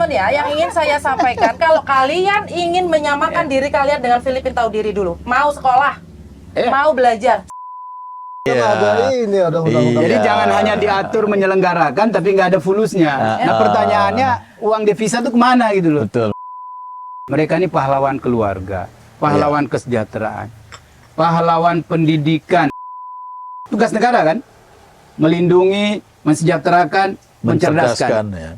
teman-teman ya, yang ingin saya sampaikan, kalau kalian ingin menyamakan diri kalian dengan Filipina, tahu diri dulu. Mau sekolah, mau belajar. Ada ini, ada undang-undang. Jadi jangan hanya diatur menyelenggarakan, tapi nggak ada fulusnya. Nah pertanyaannya, uang devisa itu kemana gitu loh? Betul. Mereka ini pahlawan keluarga, pahlawan kesejahteraan, pahlawan pendidikan. Tugas negara kan? Melindungi, mensejahterakan, mencerdaskan. Ya.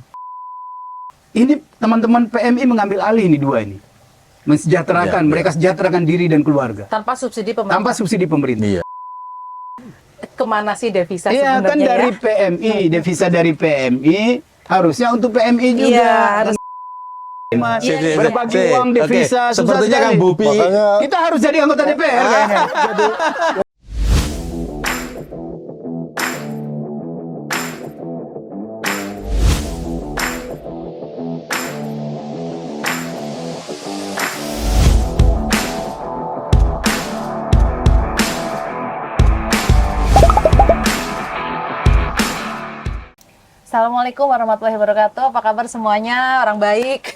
Ini teman-teman PMI mengambil alih ini dua ini. Mensejahterakan, mereka sejahterakan diri dan keluarga. Tanpa subsidi pemerintah. Tanpa subsidi pemerintah. Iya. Kemana sih devisa Iya sebenarnya kan dari ya? PMI, devisa dari PMI harusnya untuk PMI juga. Iya, harus. Mas, Iya, berbagi iya. uang devisa susah Sepertinya Kang sekali. Bobi. Makanya Kita harus jadi anggota DPR kayaknya. Assalamualaikum warahmatullahi wabarakatuh. Apa kabar semuanya? Orang baik.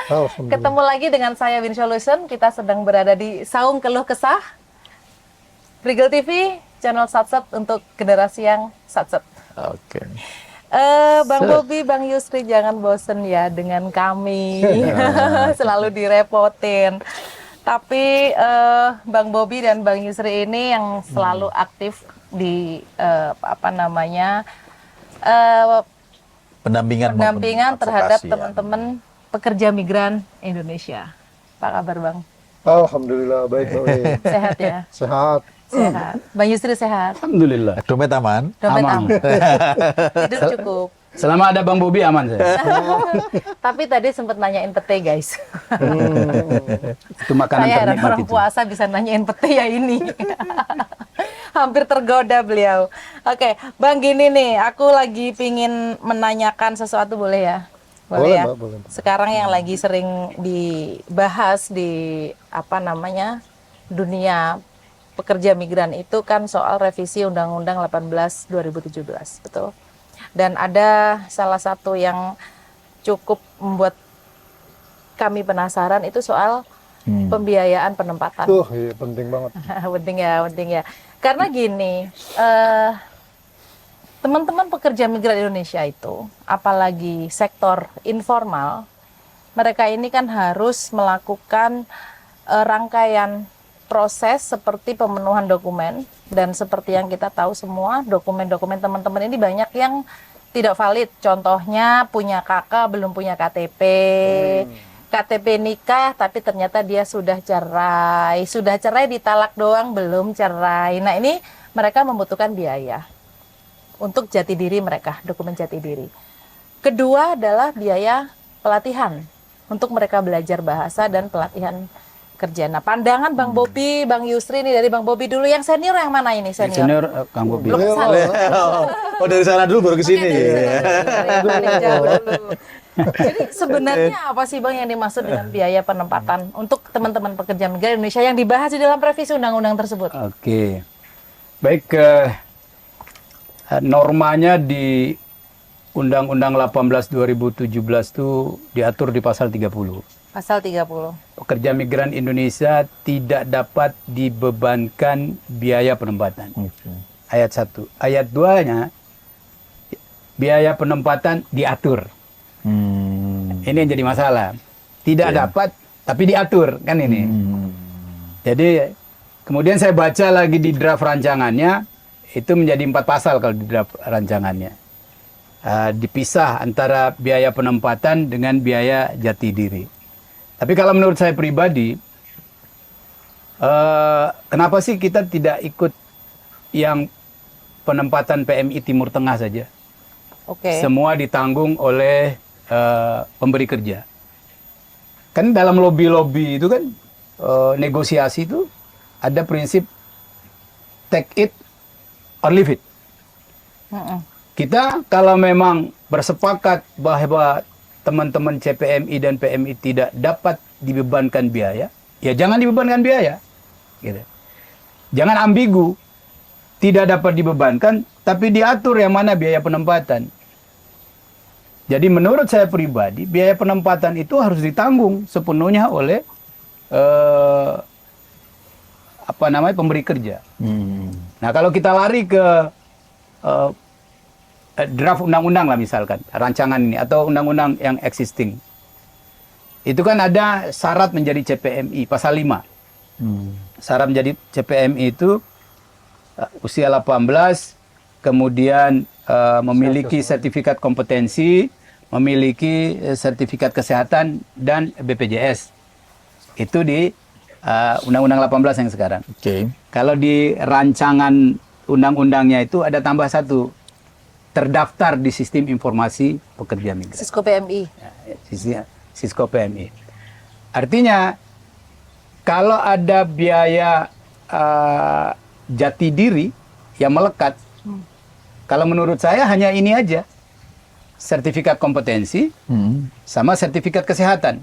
alhamdulillah. Ketemu lagi dengan saya Win Solution. Kita sedang berada di Saung Keluh Kesah. Regal TV, channel Satset untuk generasi yang Satset. Oke. Bang Bobi, Bang Yusri, jangan bosen ya dengan kami. Selalu direpotin. Tapi Bang Bobi dan Bang Yusri ini yang selalu aktif di pendampingan terhadap advokasi, teman-teman pekerja migran Indonesia. Apa kabar Bang? Alhamdulillah baik Mbak Win. Sehat ya? Sehat. Sehat. Bang Yusri sehat? Alhamdulillah. Dompet aman. Dompet Aman. aman. Tidur cukup. Selama ada Bang Bobi aman saya. Tapi tadi sempat nanyain pete guys. Itu makanan Saya heran ternikmat orang itu. puasa bisa nanyain pete ya ini. Hampir tergoda beliau. Oke, Bang gini nih, aku lagi pingin menanyakan sesuatu boleh ya? Boleh, ya? Mbak, boleh. Sekarang yang lagi sering dibahas di dunia pekerja migran itu kan soal revisi Undang-Undang 18 2017, betul? Dan ada salah satu yang cukup membuat kami penasaran itu soal pembiayaan penempatan. Iya penting banget. penting ya. Karena gini, teman-teman pekerja migran Indonesia itu, apalagi sektor informal, mereka ini kan harus melakukan rangkaian proses seperti pemenuhan dokumen, dan seperti yang kita tahu semua, dokumen-dokumen teman-teman ini banyak yang tidak valid. Contohnya punya kakak belum punya KTP, KTP nikah tapi ternyata dia sudah cerai ditalak doang belum cerai. Nah ini mereka membutuhkan biaya untuk jati diri mereka, dokumen jati diri. Kedua adalah biaya pelatihan untuk mereka belajar bahasa dan pelatihan kerja. Nah pandangan Bang Bobi, Bang Yusri nih, dari Bang Bobi dulu, yang senior yang mana ini senior? Senior Kang Bobi. Belum kesana. Oh dari sana dulu baru ke sini. Yang paling jauh dulu. Jadi sebenarnya apa sih Bang yang dimaksud dengan biaya penempatan untuk teman-teman pekerja migran Indonesia yang dibahas di dalam revisi undang-undang tersebut? Oke. Baik, normanya di Undang-Undang 18 2017 itu diatur di pasal 30. Pasal 30. Pekerja migran Indonesia tidak dapat dibebankan biaya penempatan. Ayat 1. Ayat 2-nya biaya penempatan diatur. Ini yang jadi masalah. Tidak dapat tapi diatur kan ini. Jadi kemudian saya baca lagi di draft rancangannya, itu menjadi 4 pasal kalau di draft rancangannya. Dipisah antara biaya penempatan dengan biaya jati diri. Tapi kalau menurut saya pribadi, kenapa sih kita tidak ikut yang penempatan PMI Timur Tengah saja? Oke. Semua ditanggung oleh pemberi kerja. Kan dalam lobby-lobby itu kan, negosiasi itu ada prinsip take it or leave it. Kita kalau memang bersepakat bahwa teman-teman CPMI dan PMI tidak dapat dibebankan biaya, ya jangan dibebankan biaya. Gitu. Jangan ambigu, tidak dapat dibebankan, tapi diatur yang mana biaya penempatan. Jadi menurut saya pribadi, biaya penempatan itu harus ditanggung sepenuhnya oleh pemberi kerja. Nah, kalau kita lari ke draft undang-undang lah misalkan, rancangan ini atau undang-undang yang existing. Itu kan ada syarat menjadi CPMI, pasal 5. Syarat menjadi CPMI itu usia 18, kemudian memiliki sertifikat kompetensi, memiliki sertifikat kesehatan dan BPJS. Itu di Undang-Undang 18 yang sekarang. Oke. Kalau di rancangan undang-undangnya itu ada tambah satu, terdaftar di Sistem Informasi Pekerja Migran. Sisko PMI. Sisko PMI. Artinya kalau ada biaya jati diri yang melekat, kalau menurut saya hanya ini aja, sertifikat kompetensi sama sertifikat kesehatan.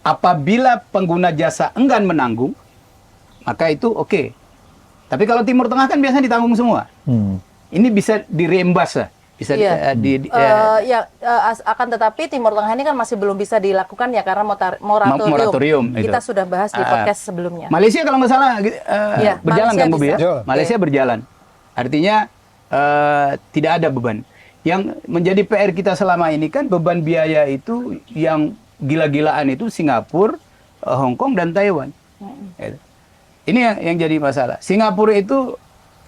Apabila pengguna jasa enggan menanggung, maka itu oke. Tapi kalau Timur Tengah kan biasanya ditanggung semua. Ini bisa direimburse lah. Bisa akan tetapi Timur Tengah ini kan masih belum bisa dilakukan ya karena moratorium. Kita sudah bahas di podcast sebelumnya. Malaysia kalau nggak salah berjalan kan Bu ya? Malaysia berjalan. Artinya tidak ada beban. Yang menjadi PR kita selama ini kan beban biaya itu yang gila-gilaan itu Singapura, Hong Kong dan Taiwan. Ini yang jadi masalah. Singapura itu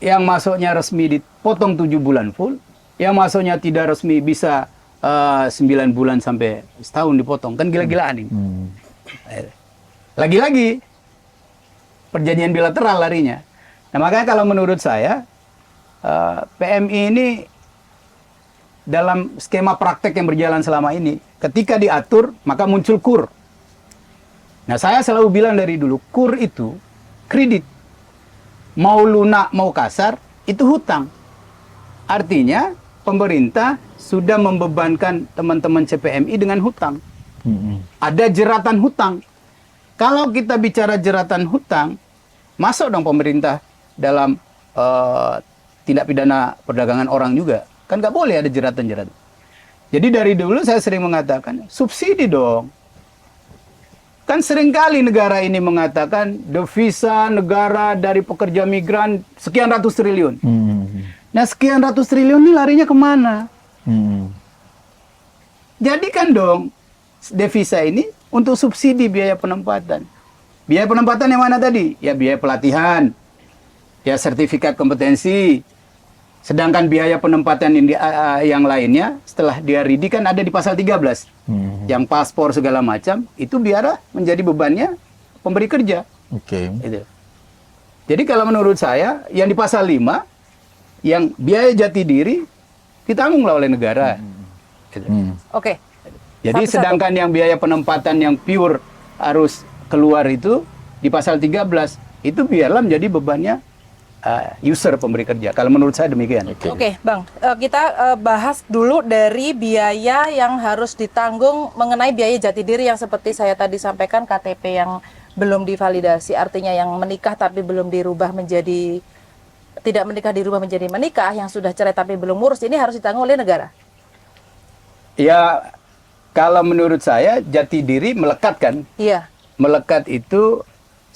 yang masuknya resmi dipotong 7 bulan full, yang masuknya tidak resmi bisa 9 bulan sampai setahun dipotong. Kan gila-gilaan ini. Lagi-lagi perjanjian bilateral larinya. Nah, makanya kalau menurut saya PMI ini dalam skema praktek yang berjalan selama ini, ketika diatur maka muncul KUR. Nah, saya selalu bilang dari dulu, KUR itu kredit. Mau lunak mau kasar itu hutang. Artinya pemerintah sudah membebankan teman-teman CPMI dengan hutang. Ada jeratan hutang. Kalau kita bicara jeratan hutang, masuk dong pemerintah dalam tindak pidana perdagangan orang juga. Kan nggak boleh ada jeratan-jeratan. Jadi dari dulu saya sering mengatakan, subsidi dong. Kan seringkali negara ini mengatakan devisa negara dari pekerja migran sekian ratus triliun. Nah, sekian ratus triliun ini larinya kemana? Jadikan dong devisa ini untuk subsidi biaya penempatan. Biaya penempatan yang mana tadi? Ya biaya pelatihan, ya sertifikat kompetensi. Sedangkan biaya penempatan yang lainnya setelah dia ready kan ada di pasal 13. Yang paspor segala macam itu biarlah menjadi bebannya pemberi kerja. Gitu. Jadi kalau menurut saya yang di pasal 5 yang biaya jati diri ditanggung oleh negara. Gitu. Oke. Jadi sedangkan yang biaya penempatan yang pure harus keluar itu di pasal 13 itu biarlah menjadi bebannya user pemberi kerja. Kalau menurut saya demikian. Oke, Bang. Kita bahas dulu dari biaya yang harus ditanggung mengenai biaya jati diri yang seperti saya tadi sampaikan, KTP yang belum divalidasi, artinya yang menikah tapi belum dirubah menjadi tidak menikah dirubah menjadi menikah, yang sudah cerai tapi belum ngurus, ini harus ditanggung oleh negara. Ya, kalau menurut saya jati diri melekat kan? Iya. Melekat itu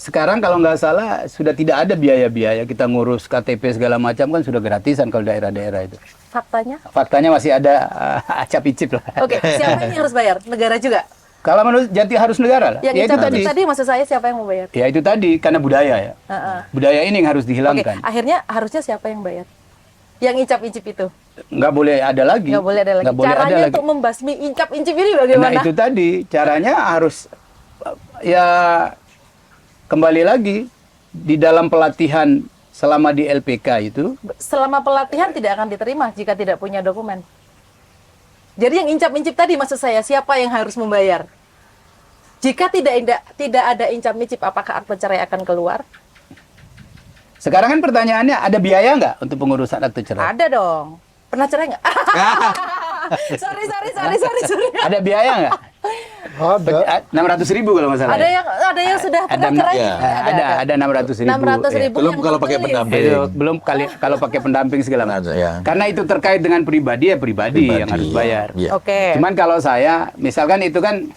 sekarang kalau nggak salah sudah tidak ada biaya-biaya kita ngurus KTP segala macam kan sudah gratisan kalau daerah-daerah itu. Faktanya? Faktanya masih ada acap-icip lah. Oke, siapa yang harus bayar? Negara juga? Kalau menurut Jati harus negara lah. Yang ya itu tadi maksud saya siapa yang mau bayar? Ya itu tadi karena budaya ya. Budaya ini yang harus dihilangkan. Oke, akhirnya harusnya siapa yang bayar? Yang incap-incip itu? Nggak boleh ada lagi. Nggak boleh ada lagi. Nggak boleh Caranya ada untuk lagi. membasmi incap-incip ini bagaimana? Nah itu tadi caranya harus ya kembali lagi di dalam pelatihan selama di LPK itu. Selama pelatihan tidak akan diterima jika tidak punya dokumen. Jadi yang incap-incip tadi maksud saya siapa yang harus membayar? Jika tidak ada incap-incip, apakah akte cerai akan keluar? Sekarang kan pertanyaannya ada biaya nggak untuk pengurusan akte cerai? Ada dong. Pernah cerai nggak? sorry. Ada biaya nggak? Ada. 600.000 kalau nggak salah. Ada yang sudah pernah cerai? ya. Ada 600.000. 600.000 Belum yang kalau pakai tertulis. pendamping. Itu belum kali kalau pakai pendamping segala macam. Ya. Karena itu terkait dengan pribadi ya pribadi yang harus bayar. Ya. Oke. Cuman kalau saya, misalkan itu kan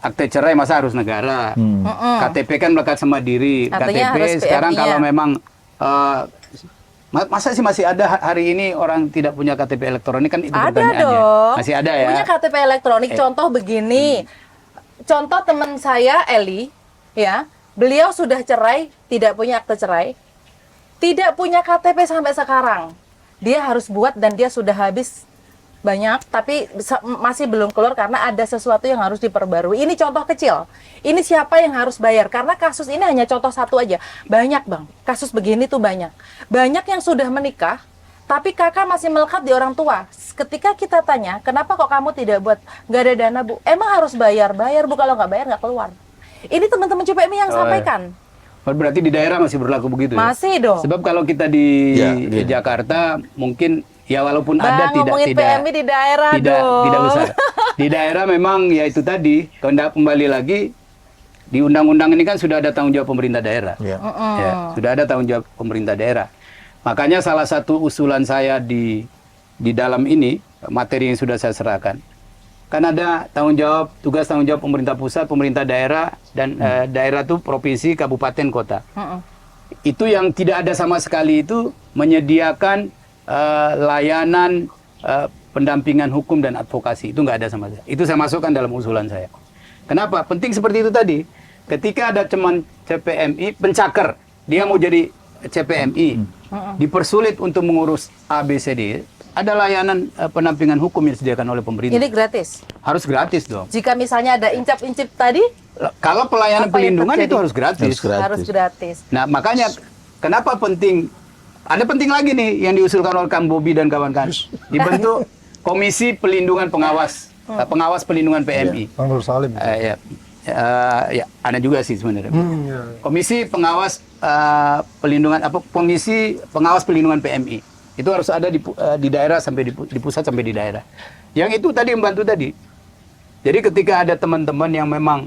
akte cerai masa harus negara, KTP kan melekat sama diri. Artinya KTP harus sekarang PMI-nya. kalau memang masa sih masih ada hari ini orang tidak punya KTP elektronik kan itu Ada pertanyaannya. dong. Masih ada ya. Punya KTP elektronik. Contoh begini. Contoh teman saya Eli, ya, beliau sudah cerai, tidak punya akte cerai, tidak punya KTP sampai sekarang. Dia harus buat dan dia sudah habis banyak, tapi masih belum keluar karena ada sesuatu yang harus diperbarui. Ini contoh kecil. Ini siapa yang harus bayar? Karena kasus ini hanya contoh satu aja. Banyak bang, kasus begini tuh banyak. Banyak yang sudah menikah, tapi kakak masih melekat di orang tua. Ketika kita tanya, kenapa kok kamu tidak buat? Nggak ada dana bu. Emang harus bayar bu. Kalau nggak bayar nggak keluar. Ini teman-teman CPMI yang sampaikan. Berarti di daerah masih berlaku begitu ya? Masih dong. Sebab kalau kita di Ya, iya. Jakarta mungkin ya walaupun Bang, ada ngomongin PMI di daerah dong. tidak besar. Di daerah memang ya itu tadi kembali lagi di undang-undang ini kan sudah ada tanggung jawab pemerintah daerah. Ya. Ya, sudah ada tanggung jawab pemerintah daerah. Makanya salah satu usulan saya di dalam ini materi yang sudah saya serahkan. Kan ada tugas tanggung jawab pemerintah pusat, pemerintah daerah dan daerah itu provinsi, kabupaten, kota. Itu yang tidak ada sama sekali itu menyediakan layanan pendampingan hukum dan advokasi. Itu nggak ada sama sekali. Itu saya masukkan dalam usulan saya. Kenapa? Penting seperti itu tadi. Ketika ada cuman CPMI, pencaker, dia mau jadi CPMI, dipersulit untuk mengurus ABCD, ada layanan pendampingan hukum yang disediakan oleh pemerintah. Ini gratis. Harus gratis dong. Jika misalnya ada incap-incip tadi, Kalau pelayanan Apa yang pelindungan terjadi? itu harus gratis. harus gratis. Nah, makanya kenapa penting? Ada penting lagi nih yang diusulkan oleh Kang Bobi dan kawan-kawan. Dibentuk Komisi Pelindungan Pengawas, Pengawas Pelindungan PMI. Bang Nur Salim. Ya, ada juga sih sebenarnya. Ya. Komisi Pengawas Komisi Pengawas Pelindungan PMI. Itu harus ada di daerah sampai di pusat sampai di daerah. Yang itu tadi membantu tadi. Jadi ketika ada teman-teman yang memang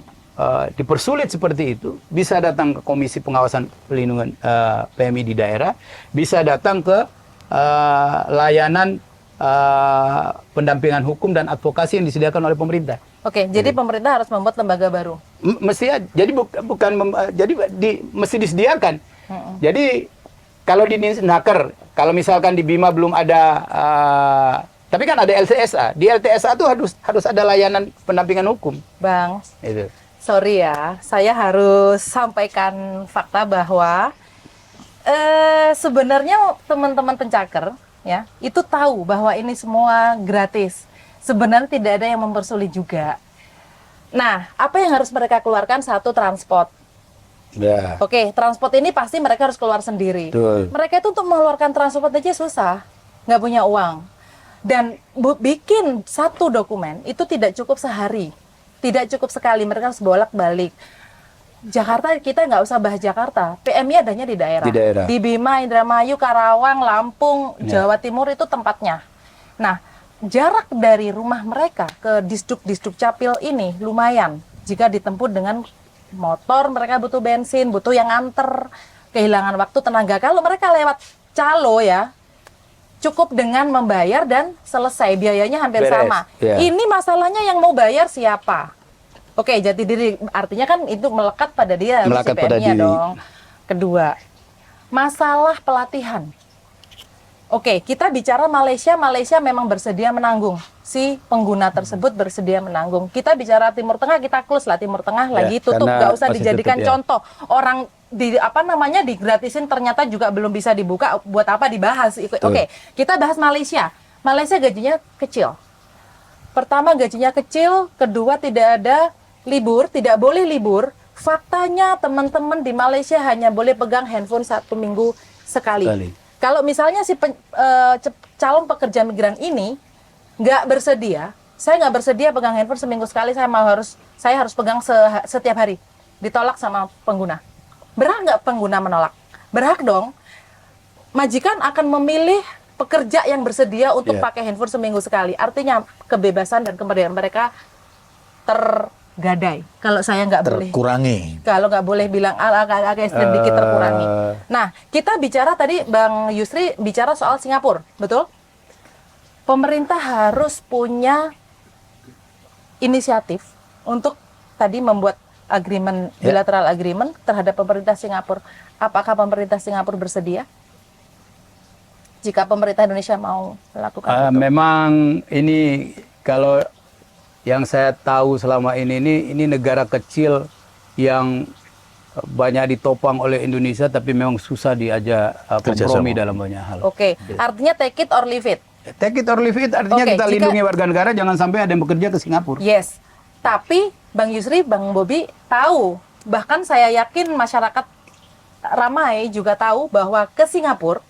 dipersulit seperti itu, bisa datang ke Komisi Pengawasan Pelindungan PMI di daerah, bisa datang ke layanan pendampingan hukum dan advokasi yang disediakan oleh pemerintah. Oke, jadi pemerintah harus membuat lembaga baru. Mestinya jadi mesti disediakan. Jadi kalau di Naker, kalau misalkan di Bima belum ada tapi kan ada LTSA. Di LTSA itu harus ada layanan pendampingan hukum. Bang, Itu. sorry ya, saya harus sampaikan fakta bahwa sebenarnya teman-teman pencaker ya itu tahu bahwa ini semua gratis. Sebenarnya tidak ada yang mempersulit juga. Nah, apa yang harus mereka keluarkan? Satu, transport. Ya. Oke, transport ini pasti mereka harus keluar sendiri. Betul. Mereka itu untuk mengeluarkan transport aja susah, nggak punya uang. Dan bikin satu dokumen itu tidak cukup sehari, tidak cukup sekali. Mereka harus bolak-balik. Jakarta kita nggak usah bahas Jakarta, PMI adanya di daerah. Di daerah. Di Bima, Indramayu, Karawang, Lampung, Jawa Timur itu tempatnya. Nah, jarak dari rumah mereka ke disduk capil ini lumayan. Jika ditempuh dengan motor, mereka butuh bensin, butuh yang nganter, kehilangan waktu, tenaga. Kalau mereka lewat calo ya, cukup dengan membayar dan selesai, biayanya hampir Beres, sama. ya. Ini masalahnya yang mau bayar siapa? Oke, jati diri artinya kan itu melekat pada dia, Melekat pada CPM-nya diri. dong. Kedua, masalah pelatihan. Oke, kita bicara Malaysia memang bersedia menanggung. Si pengguna tersebut bersedia menanggung. Kita bicara Timur Tengah, kita close lah Timur Tengah lagi tutup, karena nggak usah masih dijadikan tutup, ya. contoh. Orang digratisin ternyata juga belum bisa dibuka, buat apa dibahas? Oke, kita bahas Malaysia. Malaysia gajinya kecil. Pertama gajinya kecil, kedua tidak ada libur, tidak boleh libur. Faktanya teman-teman di Malaysia hanya boleh pegang handphone 1 minggu sekali. Kalau misalnya si calon pekerja migran ini nggak bersedia, saya nggak bersedia pegang handphone seminggu sekali, saya harus pegang setiap hari, ditolak sama pengguna. Berhak nggak pengguna menolak? Berhak dong. Majikan akan memilih pekerja yang bersedia untuk Iya. pakai handphone seminggu sekali. Artinya kebebasan dan kemerdekaan mereka tergadai. Kalau saya nggak boleh, Terkurangi. kalau nggak boleh bilang agak sedikit terkurangi. Nah, kita bicara tadi Bang Yusri bicara soal Singapura, betul? Pemerintah harus punya inisiatif untuk tadi membuat agreement, bilateral agreement terhadap pemerintah Singapura. Apakah pemerintah Singapura bersedia? Jika pemerintah Indonesia mau melakukan itu. Memang ini kalau yang saya tahu selama ini negara kecil yang banyak ditopang oleh Indonesia, tapi memang susah diajak kompromi Kerjasama. dalam banyak hal. Oke, artinya take it or leave it. Take it or leave it, artinya Oke, kita jika- lindungi warga negara, jangan sampai ada yang bekerja ke Singapura. Yes, tapi Bang Yusri, Bang Bobi tahu, bahkan saya yakin masyarakat ramai juga tahu bahwa ke Singapura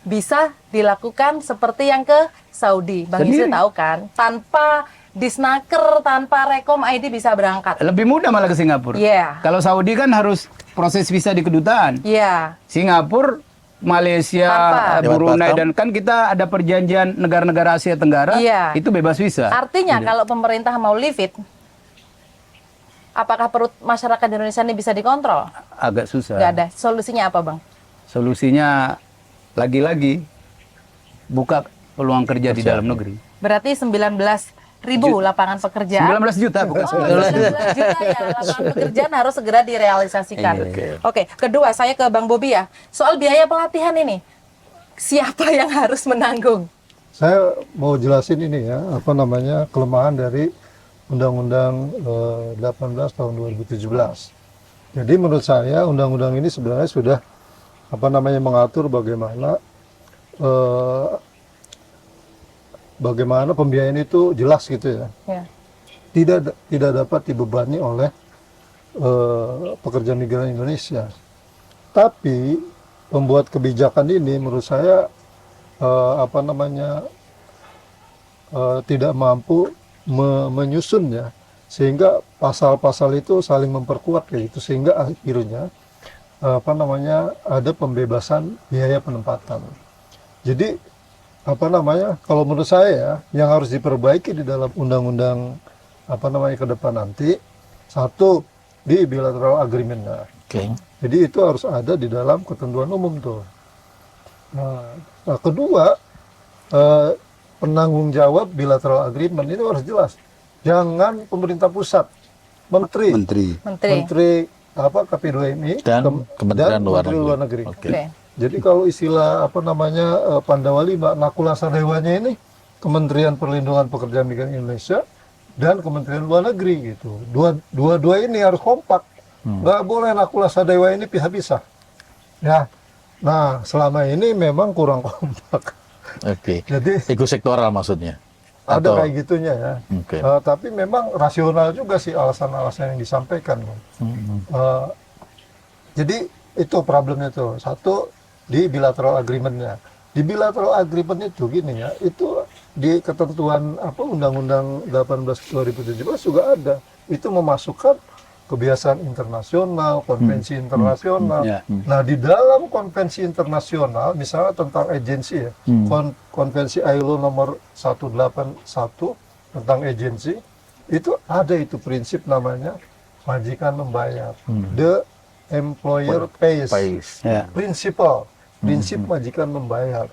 bisa dilakukan seperti yang ke Saudi. Bang Yusri Sendiri. tahu kan, tanpa disnaker, tanpa rekom ID bisa berangkat. Lebih mudah malah ke Singapura. Iya. Kalau Saudi kan harus proses visa di kedutaan. Iya, Singapura, Malaysia, Tanpa. Brunei, Lewat dan kan kita ada perjanjian negara-negara Asia Tenggara, Iya. itu bebas visa. artinya kalau pemerintah mau leave it, apakah perut masyarakat Indonesia ini bisa dikontrol? Agak susah. Nggak ada. Solusinya apa, Bang? Solusinya lagi-lagi buka peluang kerja di dalam negeri. Berarti 19.000 lapangan pekerjaan. 19 juta bukan Oh, 19 19 juta ya, lapangan pekerjaan harus segera direalisasikan. Iya. Oke, kedua saya ke Bang Bobi ya. Soal biaya pelatihan ini, siapa yang harus menanggung? Saya mau jelasin ini ya, apa namanya, kelemahan dari Undang-Undang 18 tahun 2017. Jadi menurut saya undang-undang ini sebenarnya sudah apa namanya mengatur bagaimana bagaimana pembiayaan itu jelas gitu ya. Ya. Tidak dapat dibebani oleh pekerja migran Indonesia. Tapi pembuat kebijakan ini menurut saya apa namanya tidak mampu menyusunnya, sehingga pasal-pasal itu saling memperkuat kayak gitu, sehingga akhirnya apa namanya ada pembebasan biaya penempatan. Jadi apa namanya, kalau menurut saya ya, yang harus diperbaiki di dalam undang-undang apa namanya ke depan nanti, satu di bilateral agreement-nya. Oke. Jadi itu harus ada di dalam ketentuan umum tuh. Nah, kedua, penanggung jawab bilateral agreement itu harus jelas. Jangan pemerintah pusat, menteri, Menteri. apa KP2MI Dan Kementerian Luar Menteri Negeri. Luar Negeri. Oke. Oke. Jadi kalau istilah apa namanya Pandawa Lima, Nakula Sadewanya ini Kementerian Perlindungan Pekerja Migran Indonesia dan Kementerian Luar Negeri gitu. Dua ini harus kompak. Nggak boleh Nakula Sadewa ini pisah-pisah. Ya. Nah, selama ini memang kurang kompak. Oke. Jadi Ego sektoral maksudnya. ada Atau- kayak gitunya ya. Oke. Tapi memang rasional juga sih alasan-alasan yang disampaikan. Jadi itu problemnya tuh. Satu di bilateral agreement-nya. Di bilateral agreement itu gini ya, itu di ketentuan apa Undang-Undang 18 2017 juga ada. Itu memasukkan kebiasaan internasional, konvensi internasional. Ya. Nah, di dalam konvensi internasional, misalnya tentang agensi ya, konvensi ILO nomor 181 tentang agensi, itu ada itu prinsip namanya majikan membayar. The employer pays. Ya. Prinsip majikan membayar.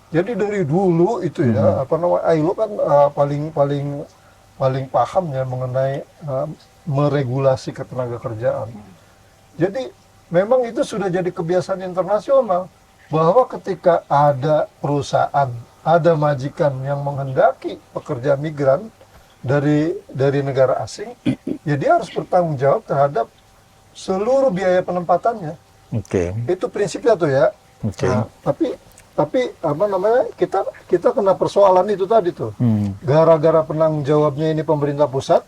Jadi dari dulu itu ya, apa namanya ILO kan paling paham ya mengenai meregulasi ketenagakerjaan. Jadi memang itu sudah jadi kebiasaan internasional bahwa ketika ada perusahaan, ada majikan yang menghendaki pekerja migran dari negara asing, ya dia harus bertanggung jawab terhadap seluruh biaya penempatannya. Oke. Itu prinsipnya tuh ya. Oke. Nah, tapi apa namanya kita kena persoalan itu tadi tuh. Gara-gara penanggung jawabnya ini pemerintah pusat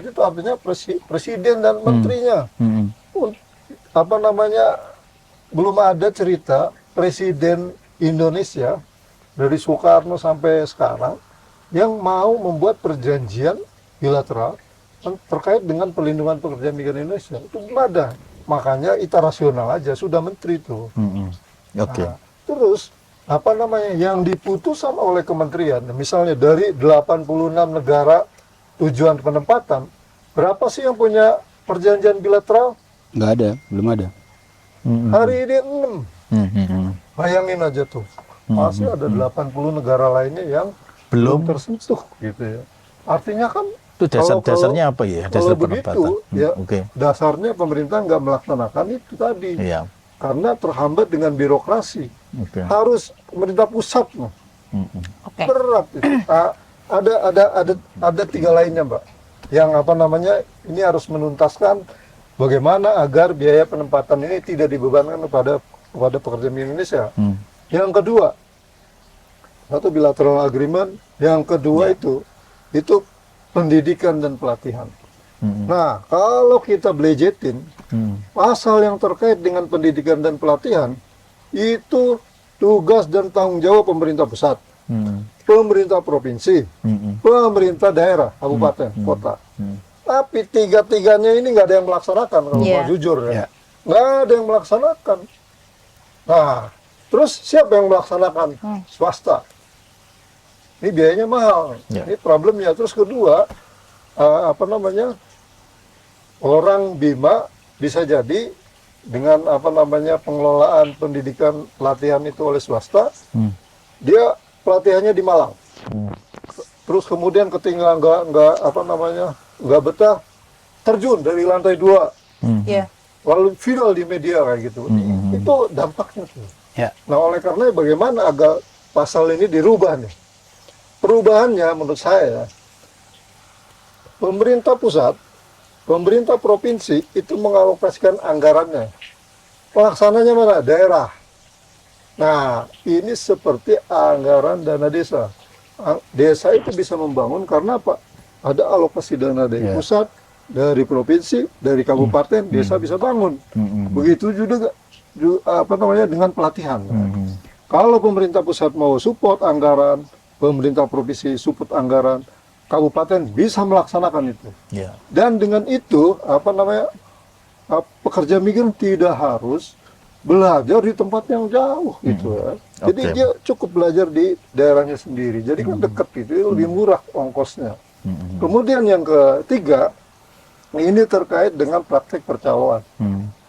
itu artinya presiden dan menterinya. Apa namanya belum ada cerita presiden Indonesia dari Soekarno sampai sekarang yang mau membuat perjanjian bilateral terkait dengan perlindungan pekerja migran Indonesia. Itu belum ada. Makanya itu rasional aja, sudah menteri tuh. Oke. Nah, terus apa namanya yang diputuskan oleh kementerian, misalnya dari 86 negara tujuan penempatan, berapa sih yang punya perjanjian bilateral? Nggak ada, belum ada. Hari ini 6. Hmm. Bayangin aja tuh, masih ada 80 negara lainnya yang belum tersentuh gitu ya. Artinya kan Itu dasarnya apa ya? kalau Dasar begitu, penempatan. ya Oke. dasarnya pemerintah nggak melaksanakan itu tadi. Iya. Karena terhambat dengan birokrasi. Oke. Harus pemerintah pusat loh. Oke. Berat itu. Ada 3 lainnya, Mbak. Yang apa namanya ini harus menuntaskan bagaimana agar biaya penempatan ini tidak dibebankan kepada pekerja migran Indonesia. Yang kedua, satu bilateral agreement. Yang kedua itu pendidikan dan pelatihan. Nah, kalau kita belejetin pasal yang terkait dengan pendidikan dan pelatihan itu tugas dan tanggung jawab pemerintah pusat, pemerintah provinsi, pemerintah daerah, kabupaten, kota. Tapi tiga-tiganya ini nggak ada yang melaksanakan kalau mau jujur ya. Nggak ada yang melaksanakan. Nah, terus siapa yang melaksanakan? Swasta. Ini biayanya mahal. Ini problemnya. Terus kedua, apa namanya? Orang Bima bisa jadi dengan apa namanya pengelolaan pendidikan pelatihan itu oleh swasta, dia pelatihannya di Malang. Terus kemudian ketika nggak betah, terjun dari lantai 2, lalu viral di media kayak gitu. Itu dampaknya tuh. Ya. Nah oleh karena bagaimana agar pasal ini dirubah nih? Perubahannya menurut saya, pemerintah pusat, pemerintah provinsi itu mengalokasikan anggarannya. Pelaksananya mana? Daerah. Nah, ini seperti anggaran dana desa. Desa itu bisa membangun karena apa? Ada alokasi dana dari pusat, dari provinsi, dari kabupaten, desa bisa bangun. Begitu juga dengan pelatihan. Kalau pemerintah pusat mau support anggaran, pemerintah provinsi support anggaran, kabupaten bisa melaksanakan itu. Dan dengan itu pekerja migran tidak harus belajar di tempat yang jauh gitu ya. Jadi dia cukup belajar di daerahnya sendiri. Jadi kan dekat gitu, lebih murah ongkosnya. Kemudian yang ketiga, ini terkait dengan praktek percaloan.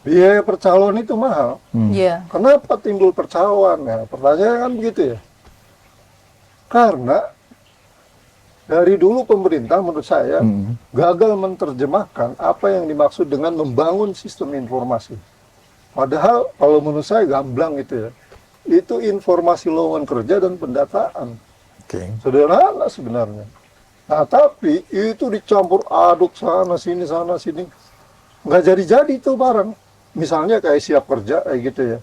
Biaya percaloan itu mahal. Kenapa timbul percaloan? Ya, pertanyaan kan begitu ya. Karena dari dulu pemerintah menurut saya gagal menerjemahkan apa yang dimaksud dengan membangun sistem informasi. Padahal kalau menurut saya gamblang itu ya. Itu informasi lowongan kerja dan pendataan. Sederhana sebenarnya. Nah, tapi itu dicampur aduk sana sini. Nggak jadi-jadi itu barang. Misalnya kayak siap kerja kayak gitu ya.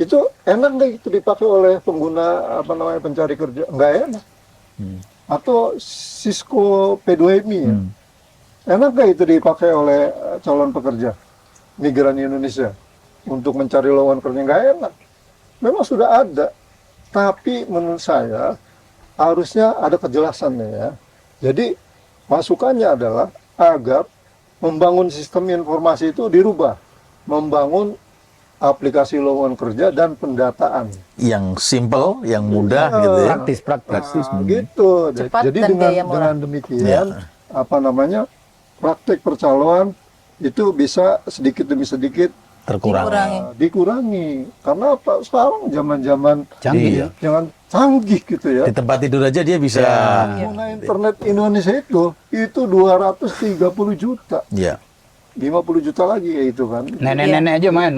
Itu enak nggak itu dipakai oleh pengguna pencari kerja? Nggak enak. Atau Cisco P2Mi ya. Enak nggak itu dipakai oleh calon pekerja migran Indonesia untuk mencari lowongan kerja? Nggak enak. Memang sudah ada, tapi menurut saya harusnya ada kejelasannya ya. Jadi masukannya adalah agar membangun sistem informasi itu dirubah, membangun aplikasi lowongan kerja dan pendataan Yang simple, yang mudah gitu ya. Praktis. Nah, gitu. Cepat Jadi dan biaya murah. dengan demikian praktek percaloan itu bisa sedikit demi sedikit dikurangi. Karena apa? Sekarang zaman-zaman Canggih ya. jangan canggih gitu ya. Di tempat tidur aja dia bisa. Pengguna internet Indonesia itu 230 juta. 50 juta lagi kayak itu kan. Nenek-nenek aja main.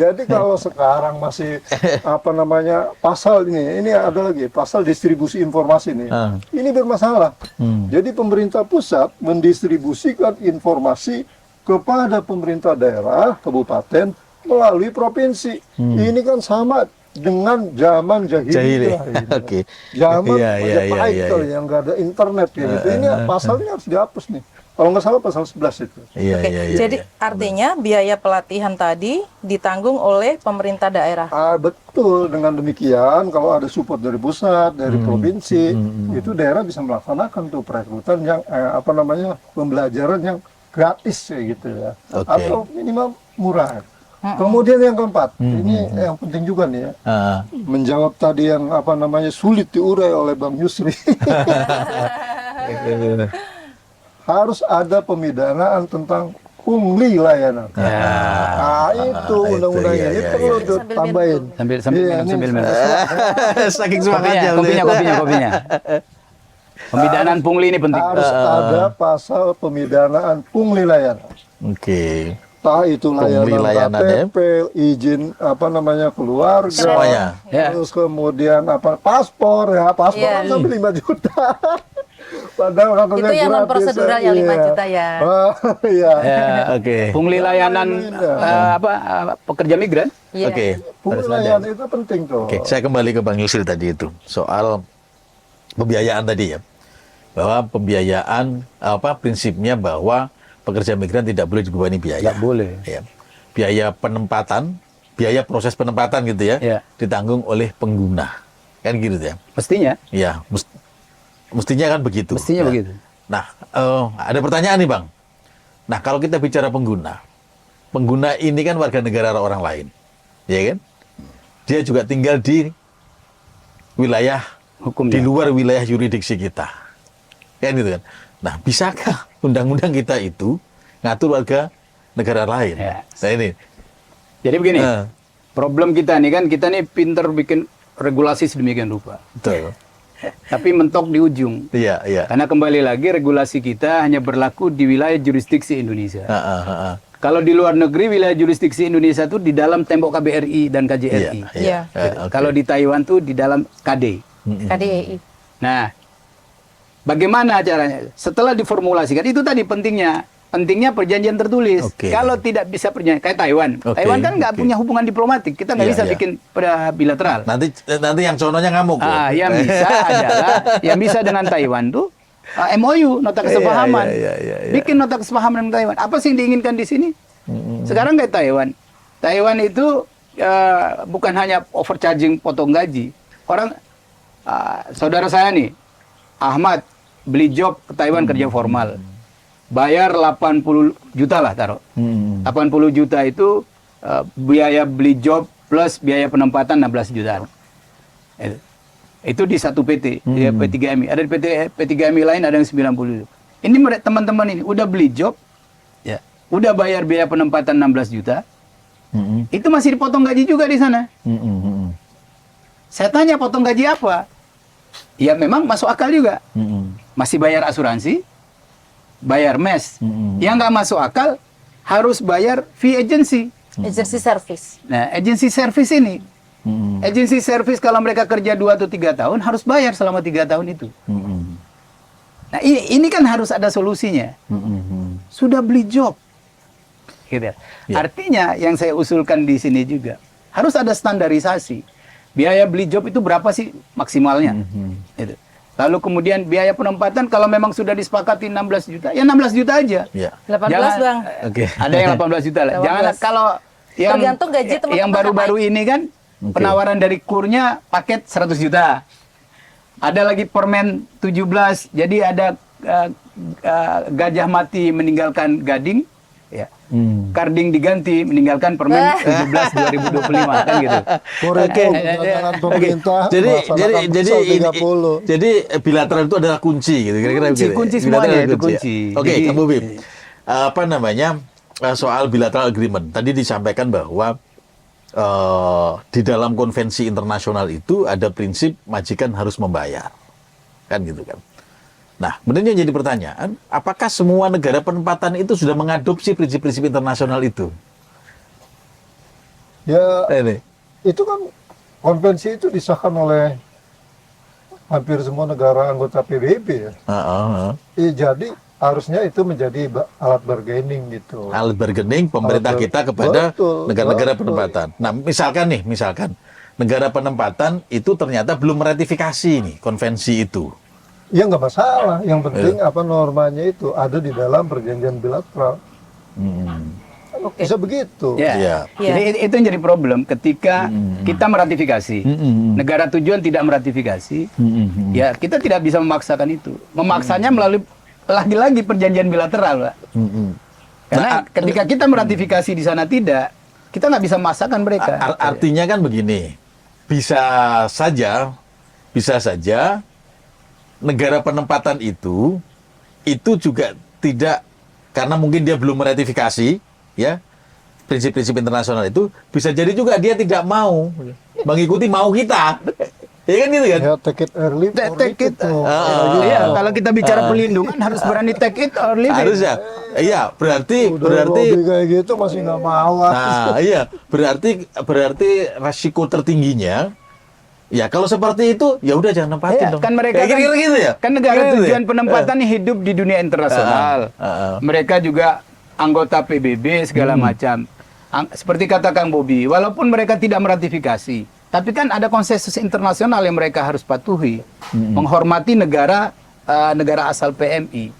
Jadi kalau sekarang masih pasal ini ada lagi pasal distribusi informasi nih. Ini bermasalah. Jadi pemerintah pusat mendistribusikan informasi kepada pemerintah daerah, kabupaten melalui provinsi. Ini kan sama dengan zaman jahiliyah. Zaman Majapahit yang nggak ada internet gitu. Ini pasalnya harus dihapus nih. Kalau nggak salah pasal 11 itu. Jadi artinya biaya pelatihan tadi ditanggung oleh pemerintah daerah. Betul. Dengan demikian kalau ada support dari pusat, dari provinsi, itu daerah bisa melaksanakan tuh perekrutan yang pembelajaran yang gratis kayak gitu ya. Atau minimal murah. Kemudian yang keempat, ini yang penting juga nih ya, menjawab tadi yang apa namanya sulit diurai oleh Bang Yusri. Harus ada pemidanaan tentang pungli layanan. Nah, itu undang-undang iya, ini iya, perlu iya. tambahin. Sambil Iya, ini sambil minum. Saking Kopinya, semangatnya. kopinya. Pemidanaan pungli ini penting. Harus ada pasal pemidanaan pungli layanan. Oke. Entah itu Pungli layanan layanan, ya. KTP, izin apa namanya keluarga, Semuanya. Ya. terus kemudian apa paspor ya, paspor Iya. kan sampai 5 juta. Padahal katanya Itu yang non gratis, prosedural yang 5 juta ya. Oh, iya. Ya, Oke. pungli layanan pekerja migran. Iya. Oke. Pungli layanan itu penting tuh. Oke, saya kembali ke Bang Yusril tadi itu soal pembiayaan tadi ya. Bahwa pembiayaan prinsipnya bahwa pekerja migran tidak boleh dibebani biaya. Nggak boleh. Ya. Biaya penempatan, biaya proses penempatan gitu ya, Ya. ditanggung oleh pengguna. Kan gitu ya. Mestinya. Ya, mestinya kan begitu. Mestinya Ya. begitu. Nah, ada pertanyaan nih Bang. Nah, kalau kita bicara pengguna, pengguna ini kan warga negara orang lain, ya kan? Dia juga tinggal di wilayah Hukumnya. di luar wilayah yurisdiksi kita, kan gitu kan? Nah, bisakah undang-undang kita itu ngatur warga negara lain? Ya. Nah ini, Jadi begini, Eh. problem kita nih kan, kita nih pinter bikin regulasi sedemikian rupa. betul. Tapi mentok di ujung. Iya, iya. Karena kembali lagi regulasi kita hanya berlaku di wilayah jurisdiksi Indonesia. Ah, ah, ah, ah. Kalau di luar negeri, wilayah jurisdiksi Indonesia itu di dalam tembok KBRI dan KJRI. Iya. Gitu. Kalau di Taiwan tuh di dalam KD. KDEI. Nah, bagaimana caranya? Setelah diformulasikan, itu tadi pentingnya perjanjian tertulis. Oke. Kalau tidak bisa perjanjian, kayak Taiwan. Oke, Taiwan kan nggak oke. punya hubungan diplomatik. Kita nggak Iya, bisa iya. bikin pada bilateral. Nanti yang sononya ngamuk. loh. Yang bisa adalah, yang bisa dengan Taiwan tuh MOU, nota kesepahaman. Iya. Bikin nota kesepahaman dengan Taiwan. Apa sih yang diinginkan di sini? Sekarang kayak Taiwan. Taiwan itu bukan hanya overcharging potong gaji. Orang, saudara saya nih, Ahmad, beli job ke Taiwan kerja formal. Bayar 80 juta lah taruh. 80 juta itu biaya beli job plus biaya penempatan 16 juta. Itu di satu PT, ya, P3MI. Ada di P3MI lain ada yang 90. Ini teman-teman ini udah beli job, ya, udah bayar biaya penempatan 16 juta. Itu masih dipotong gaji juga di sana. Saya tanya potong gaji apa? Ya memang masuk akal juga. Masih bayar asuransi, bayar mes. Yang nggak masuk akal harus bayar fee agency. Agency service. Nah, agency service ini, agency service kalau mereka kerja 2 atau 3 tahun harus bayar selama 3 tahun itu. Nah, ini kan harus ada solusinya. Sudah beli job, gitu ya. Artinya yang saya usulkan di sini juga harus ada standarisasi. Biaya beli job itu berapa sih maksimalnya? Gitu. Lalu kemudian biaya penempatan kalau memang sudah disepakati 16 juta, ya 16 juta aja. Ya. 18 Bang. Oke. Ada yang 18 juta lah. 18. Jangan kalau yang Tergantung gaji teman-teman yang baru-baru ini kan penawaran dari kurnya paket 100 juta. Ada lagi permen 17. Jadi ada gajah mati meninggalkan gading, ya. Karding diganti meninggalkan permen 17 2025 kan gitu. Kurikulum rancangan pemerintah Jadi melaksanakan pasal 30. jadi bilateral itu adalah kunci gitu kira-kira begitu. Kunci Bilateral semuanya itu ya? kunci. Oke, Jadi- Kang Bobim. Apa namanya? Soal bilateral agreement. Tadi disampaikan bahwa di dalam konvensi internasional itu ada prinsip majikan harus membayar. Kan gitu kan. Nah, kemudian yang jadi pertanyaan, apakah semua negara penempatan itu sudah mengadopsi prinsip-prinsip internasional itu? Ya, Ini. itu kan konvensi itu disahkan oleh hampir semua negara anggota PBB ya. Jadi harusnya itu menjadi alat bargaining gitu. Alat bargaining pemerintah Alat kita kepada betul, negara-negara betul. penempatan. Nah, misalkan negara penempatan itu ternyata belum meratifikasi nih konvensi itu. Ya nggak masalah. Yang penting apa normanya itu ada di dalam perjanjian bilateral. Oke. Bisa begitu. Ya. Iya. Jadi itu yang jadi problem ketika kita meratifikasi. Negara tujuan tidak meratifikasi. Ya, kita tidak bisa memaksakan itu. Memaksanya melalui lagi-lagi perjanjian bilateral, Pak. Karena ketika kita meratifikasi di sana tidak, kita nggak bisa memaksakan mereka. Artinya kan begini, bisa saja negara penempatan itu juga tidak, karena mungkin dia belum meratifikasi ya prinsip-prinsip internasional itu, bisa jadi juga dia tidak mau mengikuti mau kita. Ya kan gitu kan? Ya, take it early. Take it. Iya, kalau kita bicara pelindungan harus berani take it or leave it. Harus ya. Iya, berarti Lobby kayak gitu masih nggak mau. nah, iya, berarti resiko tertingginya ya kalau seperti itu ya udah jangan nempatin Iya, dong. kan mereka Kayak kira-kira gitu ya. Kan negara Gitu tujuan ya? penempatannya hidup di dunia internasional. Mereka juga anggota PBB segala macam. Seperti kata Kang Bobi, walaupun mereka tidak meratifikasi, tapi kan ada konsensus internasional yang mereka harus patuhi, menghormati negara asal PMI.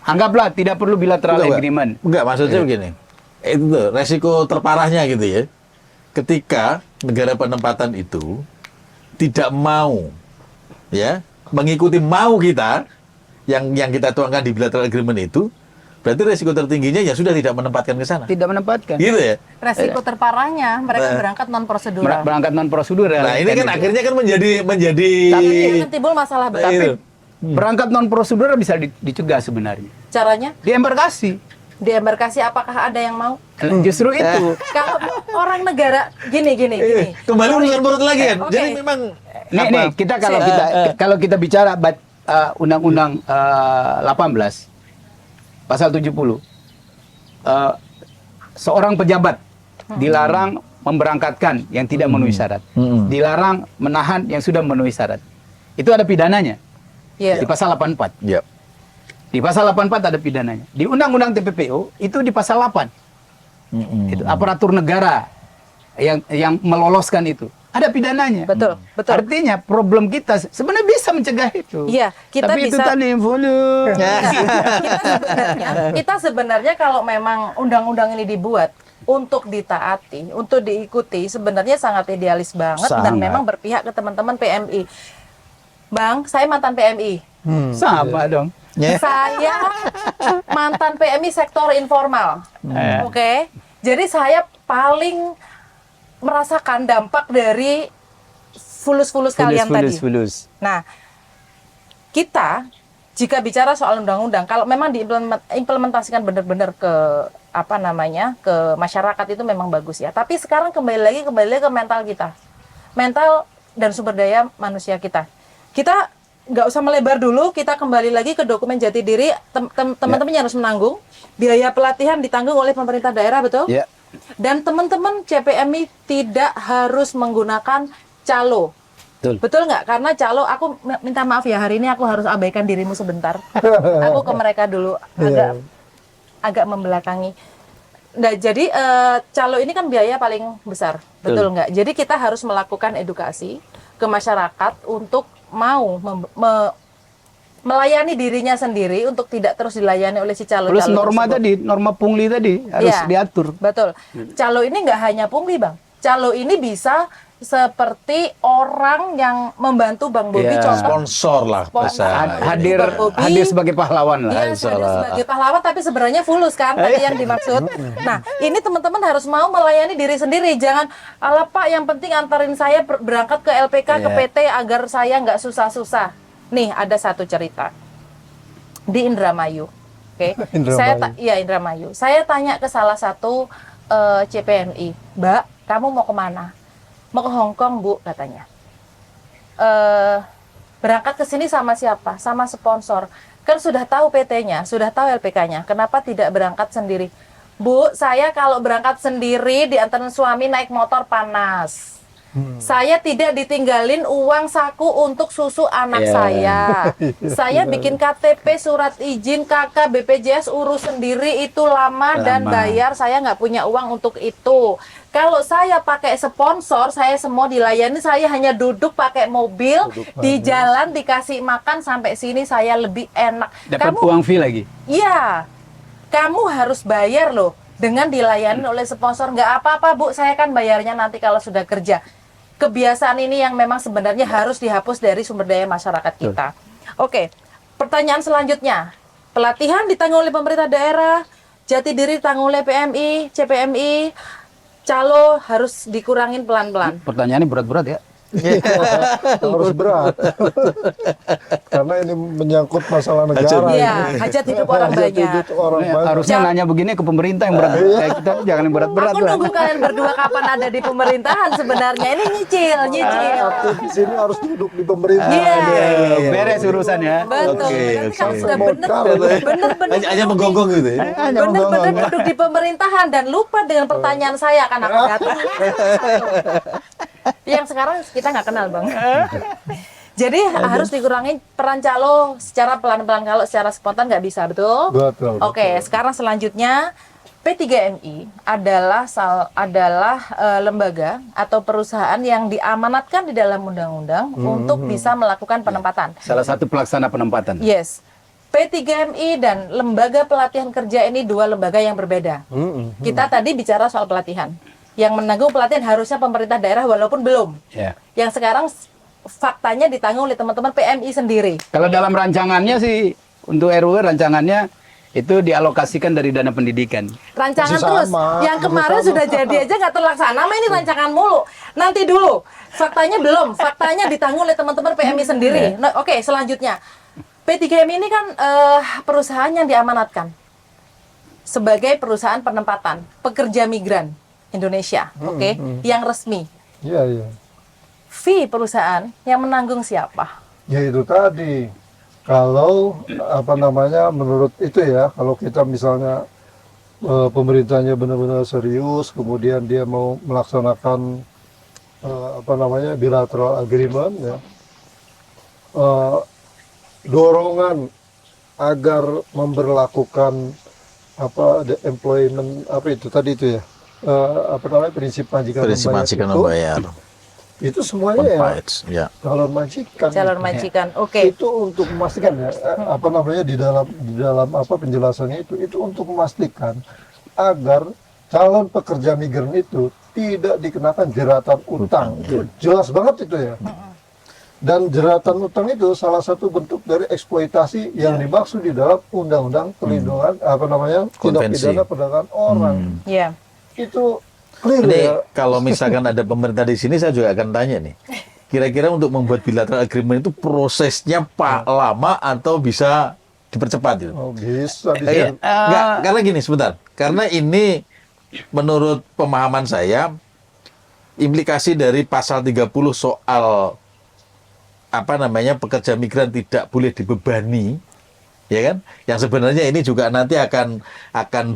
Anggaplah tidak perlu bilateral agreement. Enggak, maksudnya begini. Itu tuh, resiko terparahnya gitu ya. Ketika negara penempatan itu tidak mau ya mengikuti mau kita yang kita tuangkan di bilateral agreement itu, berarti resiko tertingginya ya sudah tidak menempatkan ke sana. Tidak menempatkan. Gitu ya. Resiko terparahnya mereka berangkat non prosedural. Berangkat non prosedural. Nah, ini kan akhirnya kan menjadi Tapi Akan timbul masalah baru. tapi berangkat non prosedural bisa dicegah sebenarnya. Caranya Diembarkasi. di embarkasi apakah ada yang mau? Justru itu. Kalau orang negara gini. kembali urusan perut lagi kan. Oke. Jadi memang Nih, kita kalau kita bicara Undang-Undang 18 pasal 70, seorang pejabat dilarang memberangkatkan yang tidak memenuhi syarat, dilarang menahan yang sudah memenuhi syarat. Itu ada pidananya Iya. di pasal 84. ya. Di pasal 84 ada pidananya. Di Undang-Undang TPPO itu di pasal 8. Itu aparatur negara yang meloloskan itu. Ada pidananya. Betul. Artinya problem kita sebenarnya bisa mencegah itu. Iya, kita Tapi itu bisa- tadi volume. kita sebenarnya kalau memang undang-undang ini dibuat untuk ditaati, untuk diikuti, sebenarnya sangat idealis banget dan Sangat. memang berpihak ke teman-teman PMI. Bang, saya mantan PMI. Sama dong. Saya mantan PMI sektor informal. Eh. Oke. Jadi saya paling merasakan dampak dari fulus-fulus kalian tadi. Fulus. Nah, kita jika bicara soal undang-undang, kalau memang diimplementasikan benar-benar ke ke masyarakat itu memang bagus ya. Tapi sekarang kembali lagi ke mental kita, mental dan sumber daya manusia kita. Kita nggak usah melebar dulu, kita kembali lagi ke dokumen jati diri. Teman-teman yang harus menanggung biaya pelatihan ditanggung oleh pemerintah daerah, betul? Ya. Dan teman-teman CPMI tidak harus menggunakan calo. Betul. Betul nggak? Karena calo, aku minta maaf ya, hari ini aku harus abaikan dirimu sebentar. Aku ke mereka dulu, agak membelakangi. Nah, jadi calo ini kan biaya paling besar, betul nggak? Jadi kita harus melakukan edukasi ke masyarakat untuk mau melayani dirinya sendiri untuk tidak terus dilayani oleh si calo-calo Plus norma tersebut. tadi, norma pungli tadi harus Iya, diatur. Betul. Calo ini nggak hanya pungli, Bang. Calo ini bisa seperti orang yang membantu Bang Bobi, Iya. contoh Sponsor lah Sponsor. bahasa. Hadir Bang Bobi. hadir sebagai pahlawan lah. Iya, hadir sebagai pahlawan tapi sebenarnya fulus kan tadi yang dimaksud. Nah, ini teman-teman harus mau melayani diri sendiri. Jangan, ala Pak, yang penting antarin saya berangkat ke LPK, ke Iya. PT agar saya nggak susah-susah. Nih, ada satu cerita di Indramayu. Oke. Indramayu. Saya tanya ke salah satu CPNI, Mbak, kamu mau kemana? Mau ke Hong Kong, Bu, katanya. Berangkat ke sini sama siapa? Sama sponsor. Kan sudah tahu PT-nya, sudah tahu LPK-nya. Kenapa tidak berangkat sendiri? Bu, saya kalau berangkat sendiri diantarin suami naik motor panas. Saya tidak ditinggalin uang saku untuk susu anak saya. Saya bikin KTP, surat izin, KK, BPJS urus sendiri, itu lama dan bayar. Saya nggak punya uang untuk itu. Kalau saya pakai sponsor, saya semua dilayani. Saya hanya duduk pakai mobil di jalan, dikasih makan sampai sini, saya lebih enak. Dapat uang fee lagi. Iya, kamu harus bayar loh dengan dilayani oleh sponsor. Nggak apa-apa, Bu, saya kan bayarnya nanti kalau sudah kerja. Kebiasaan ini yang memang sebenarnya harus dihapus dari sumber daya masyarakat kita. Oke, pertanyaan selanjutnya. Pelatihan ditanggung oleh pemerintah daerah, jati diri ditanggung oleh PMI, CPMI. calo harus dikurangin pelan-pelan? Pertanyaannya berat-berat ya. Harus berat. Karena ini menyangkut masalah negara. Iya, hajat hidup orang Hajat banyak. hidup orang Ini banyak. harusnya nanya begini ke pemerintah yang berat. Kayak kita tuh jangan yang berat-berat Aku lah. nunggu kalian berdua kapan ada di pemerintahan sebenarnya. Ini nyicil. Satu di sini harus duduk di pemerintah. Iya. Beres urusannya. Betul. Oke, Nanti kalau oke. sudah Modal. bener-bener Hanya menggonggong gitu ya. bener-bener duduk di pemerintahan dan lupa dengan pertanyaan saya akan aku datang. Yang sekarang kita nggak kenal, Bang. Jadi harus dikurangi peran calo secara pelan-pelan, kalau secara spontan nggak bisa, betul? Betul. Oke, sekarang selanjutnya P3MI adalah lembaga atau perusahaan yang diamanatkan di dalam undang-undang untuk bisa melakukan penempatan. Salah satu pelaksana penempatan. Yes. P3MI dan lembaga pelatihan kerja ini dua lembaga yang berbeda. Kita tadi bicara soal pelatihan. Yang menanggung pelatihan harusnya pemerintah daerah walaupun belum. Ya. Yang sekarang faktanya ditanggung oleh teman-teman PMI sendiri. Kalau dalam rancangannya sih untuk RUU rancangannya itu dialokasikan dari dana pendidikan. Rancangan Masih terus. sama, Yang kemarin masih sama. sudah jadi aja nggak terlaksana. Mah ini rancangan mulu. Nanti dulu. Faktanya belum. Faktanya ditanggung oleh teman-teman PMI sendiri. Nah, oke, selanjutnya. P3MI ini kan perusahaan yang diamanatkan sebagai perusahaan penempatan pekerja migran Indonesia, oke, yang resmi. Iya, iya. Fee perusahaan yang menanggung siapa? Ya itu tadi. Kalau apa namanya menurut itu ya, kalau kita misalnya pemerintahnya benar-benar serius, kemudian dia mau melaksanakan apa namanya bilateral agreement ya, dorongan agar memberlakukan apa the employment apa itu tadi itu ya, apa namanya prinsip majikan Prinsip membayar majikan itu, membayar. itu semuanya ya Confides, ya. calon majikan. Calon majikan, oke. Itu untuk memastikan ya apa namanya di dalam apa penjelasannya itu untuk memastikan agar calon pekerja migran itu tidak dikenakan jeratan utang. Itu jelas banget itu ya. Dan jeratan utang itu salah satu bentuk dari eksploitasi yang dimaksud di dalam undang-undang perlindungan apa namanya tindak Konvensi. pidana perdagangan orang. Iya. Itu clear Ini ya. kalau misalkan ada pemerintah di sini, saya juga akan tanya nih. Kira-kira untuk membuat bilateral agreement itu prosesnya lama atau bisa dipercepat gitu? Oh, bisa Iya. bisa. Enggak, karena gini sebentar. Karena ini menurut pemahaman saya implikasi dari pasal 30 soal apa namanya pekerja migran tidak boleh dibebani, ya kan? Yang sebenarnya ini juga nanti akan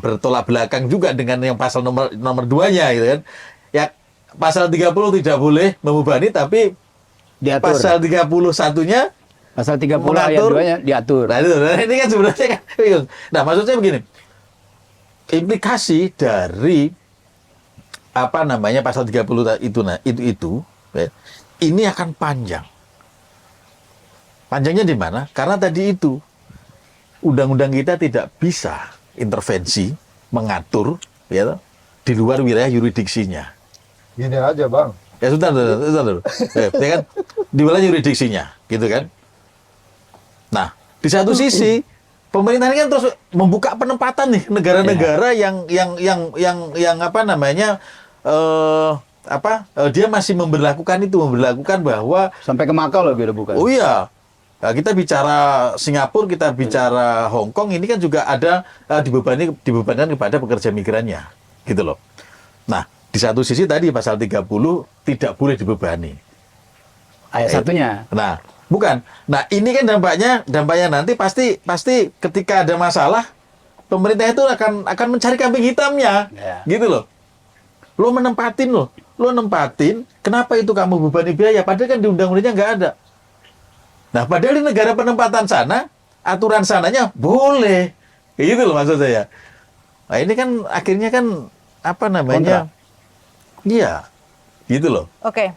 bertolak belakang juga dengan yang pasal nomor 2-nya gitu kan. Ya pasal 30 tidak boleh membebani, tapi Diatur. pasal 31-nya Pasal 30 ayat mengatur. 2-nya diatur. Nah, ini kan sebenarnya kan bingung. Nah, maksudnya begini. Implikasi dari apa namanya pasal 30 itu ya, ini akan panjang. Panjangnya di mana? Karena tadi itu undang-undang kita tidak bisa intervensi mengatur ya di luar wilayah yurisdiksinya. Gini aja, Bang. Ya sudah dulu. Ya kan di wilayah yurisdiksinya, gitu kan? Nah, di satu sisi pemerintah ini kan terus membuka penempatan nih negara-negara yang apa namanya dia masih memberlakukan bahwa Sampai ke Makau loh udah bukan. oh iya. Nah, kita bicara Singapura, kita bicara Hong Kong, ini kan juga ada dibebankan kepada pekerja migrannya, gitu loh. Nah, di satu sisi tadi pasal 30 tidak boleh dibebani. Ayat satunya. Nah, bukan. Nah, ini kan dampaknya nanti pasti ketika ada masalah, pemerintah itu akan mencari kambing hitamnya, Ya. gitu loh. Lo nempatin, kenapa itu kamu bebani biaya? Padahal kan di undang-undangnya nggak ada. Nah, padahal di negara penempatan sana, aturan sananya boleh. Kayak gitu loh maksud saya. Nah, ini kan akhirnya kan, apa namanya, iya, gitu loh. Oke.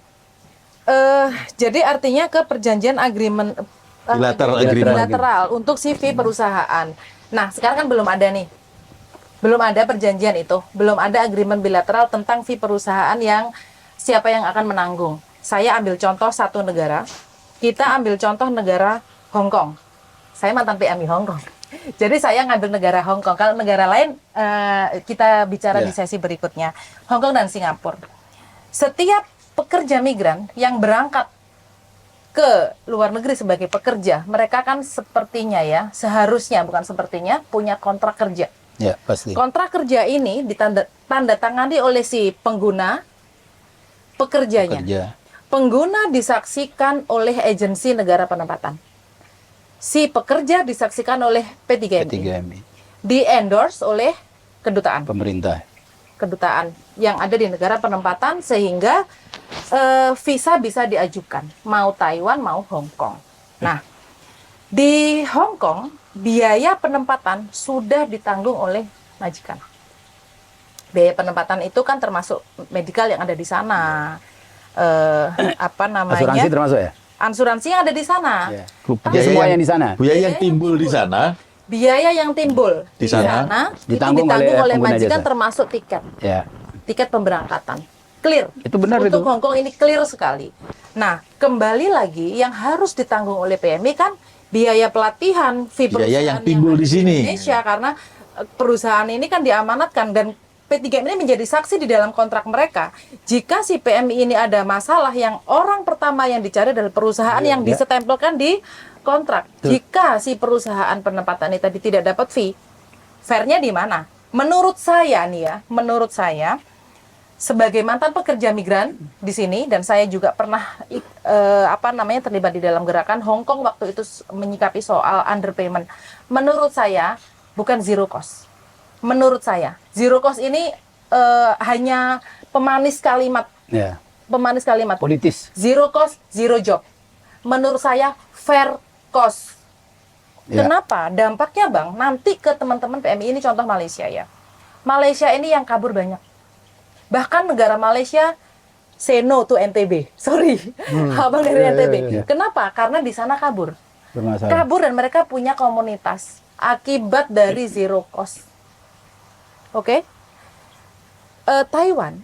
Jadi artinya ke perjanjian agreement Bilateral agreement. bilateral untuk CV perusahaan. Nah, sekarang kan belum ada nih. Belum ada perjanjian itu. Belum ada agreement bilateral tentang fee perusahaan yang siapa yang akan menanggung. Saya ambil contoh satu negara. Kita ambil contoh negara Hong Kong. Saya mantan PMI Hong Kong. Jadi saya ngambil negara Hong Kong. Kalau negara lain kita bicara Ya. di sesi berikutnya. Hong Kong dan Singapura. Setiap pekerja migran yang berangkat ke luar negeri sebagai pekerja, mereka kan sepertinya ya, seharusnya bukan sepertinya punya kontrak kerja. Ya, pasti. Kontrak kerja ini tanda tangani oleh si pengguna pekerjanya. Kerja. Pengguna disaksikan oleh agensi negara penempatan. Si pekerja disaksikan oleh P3MI. P3MI. Di-endorse oleh kedutaan. Pemerintah. Kedutaan yang ada di negara penempatan sehingga visa bisa diajukan. Mau Taiwan, mau Hong Kong. Nah, di Hong Kong, biaya penempatan sudah ditanggung oleh majikan. Biaya penempatan itu kan termasuk medikal yang ada di sana. Apa namanya? Asuransi termasuk ya? Asuransi yang ada di sana. Ya. Tapi Semua yang di sana. Biaya yang timbul di sana biaya yang timbul Di sana, itu ditanggung ditanggung oleh oleh pengguna majikan jasa. termasuk Ya. tiket pemberangkatan. Clear. Itu benar Untuk itu. Hong Kong ini clear sekali. Nah, kembali lagi yang harus ditanggung oleh PMI kan biaya pelatihan, fee Biaya perusahaan yang timbul ada di sini. Indonesia karena perusahaan ini kan diamanatkan dan P3 ini menjadi saksi di dalam kontrak mereka. Jika si PMI ini ada masalah, yang orang pertama yang dicari adalah perusahaan yang disetempelkan di kontrak. Jika si perusahaan penempatan ini tadi tidak dapat fee, fairnya di mana? Menurut saya nih ya, menurut saya sebagai mantan pekerja migran di sini dan saya juga pernah terlibat di dalam gerakan Hong Kong waktu itu menyikapi soal underpayment. Menurut saya bukan zero cost. Menurut saya zero cost ini hanya pemanis kalimat, Ya. pemanis kalimat. Politis. Zero cost, zero job. Menurut saya fair cost. Ya. Kenapa? Dampaknya Bang, nanti ke teman-teman PMI ini contoh Malaysia ya. Malaysia ini yang kabur banyak. Bahkan negara Malaysia say no to NTB. Sorry, abang dari Iya, NTB. iya, iya. Kenapa? Karena di sana kabur. Bermasalah. Kabur dan mereka punya komunitas akibat dari zero cost. Oke? Taiwan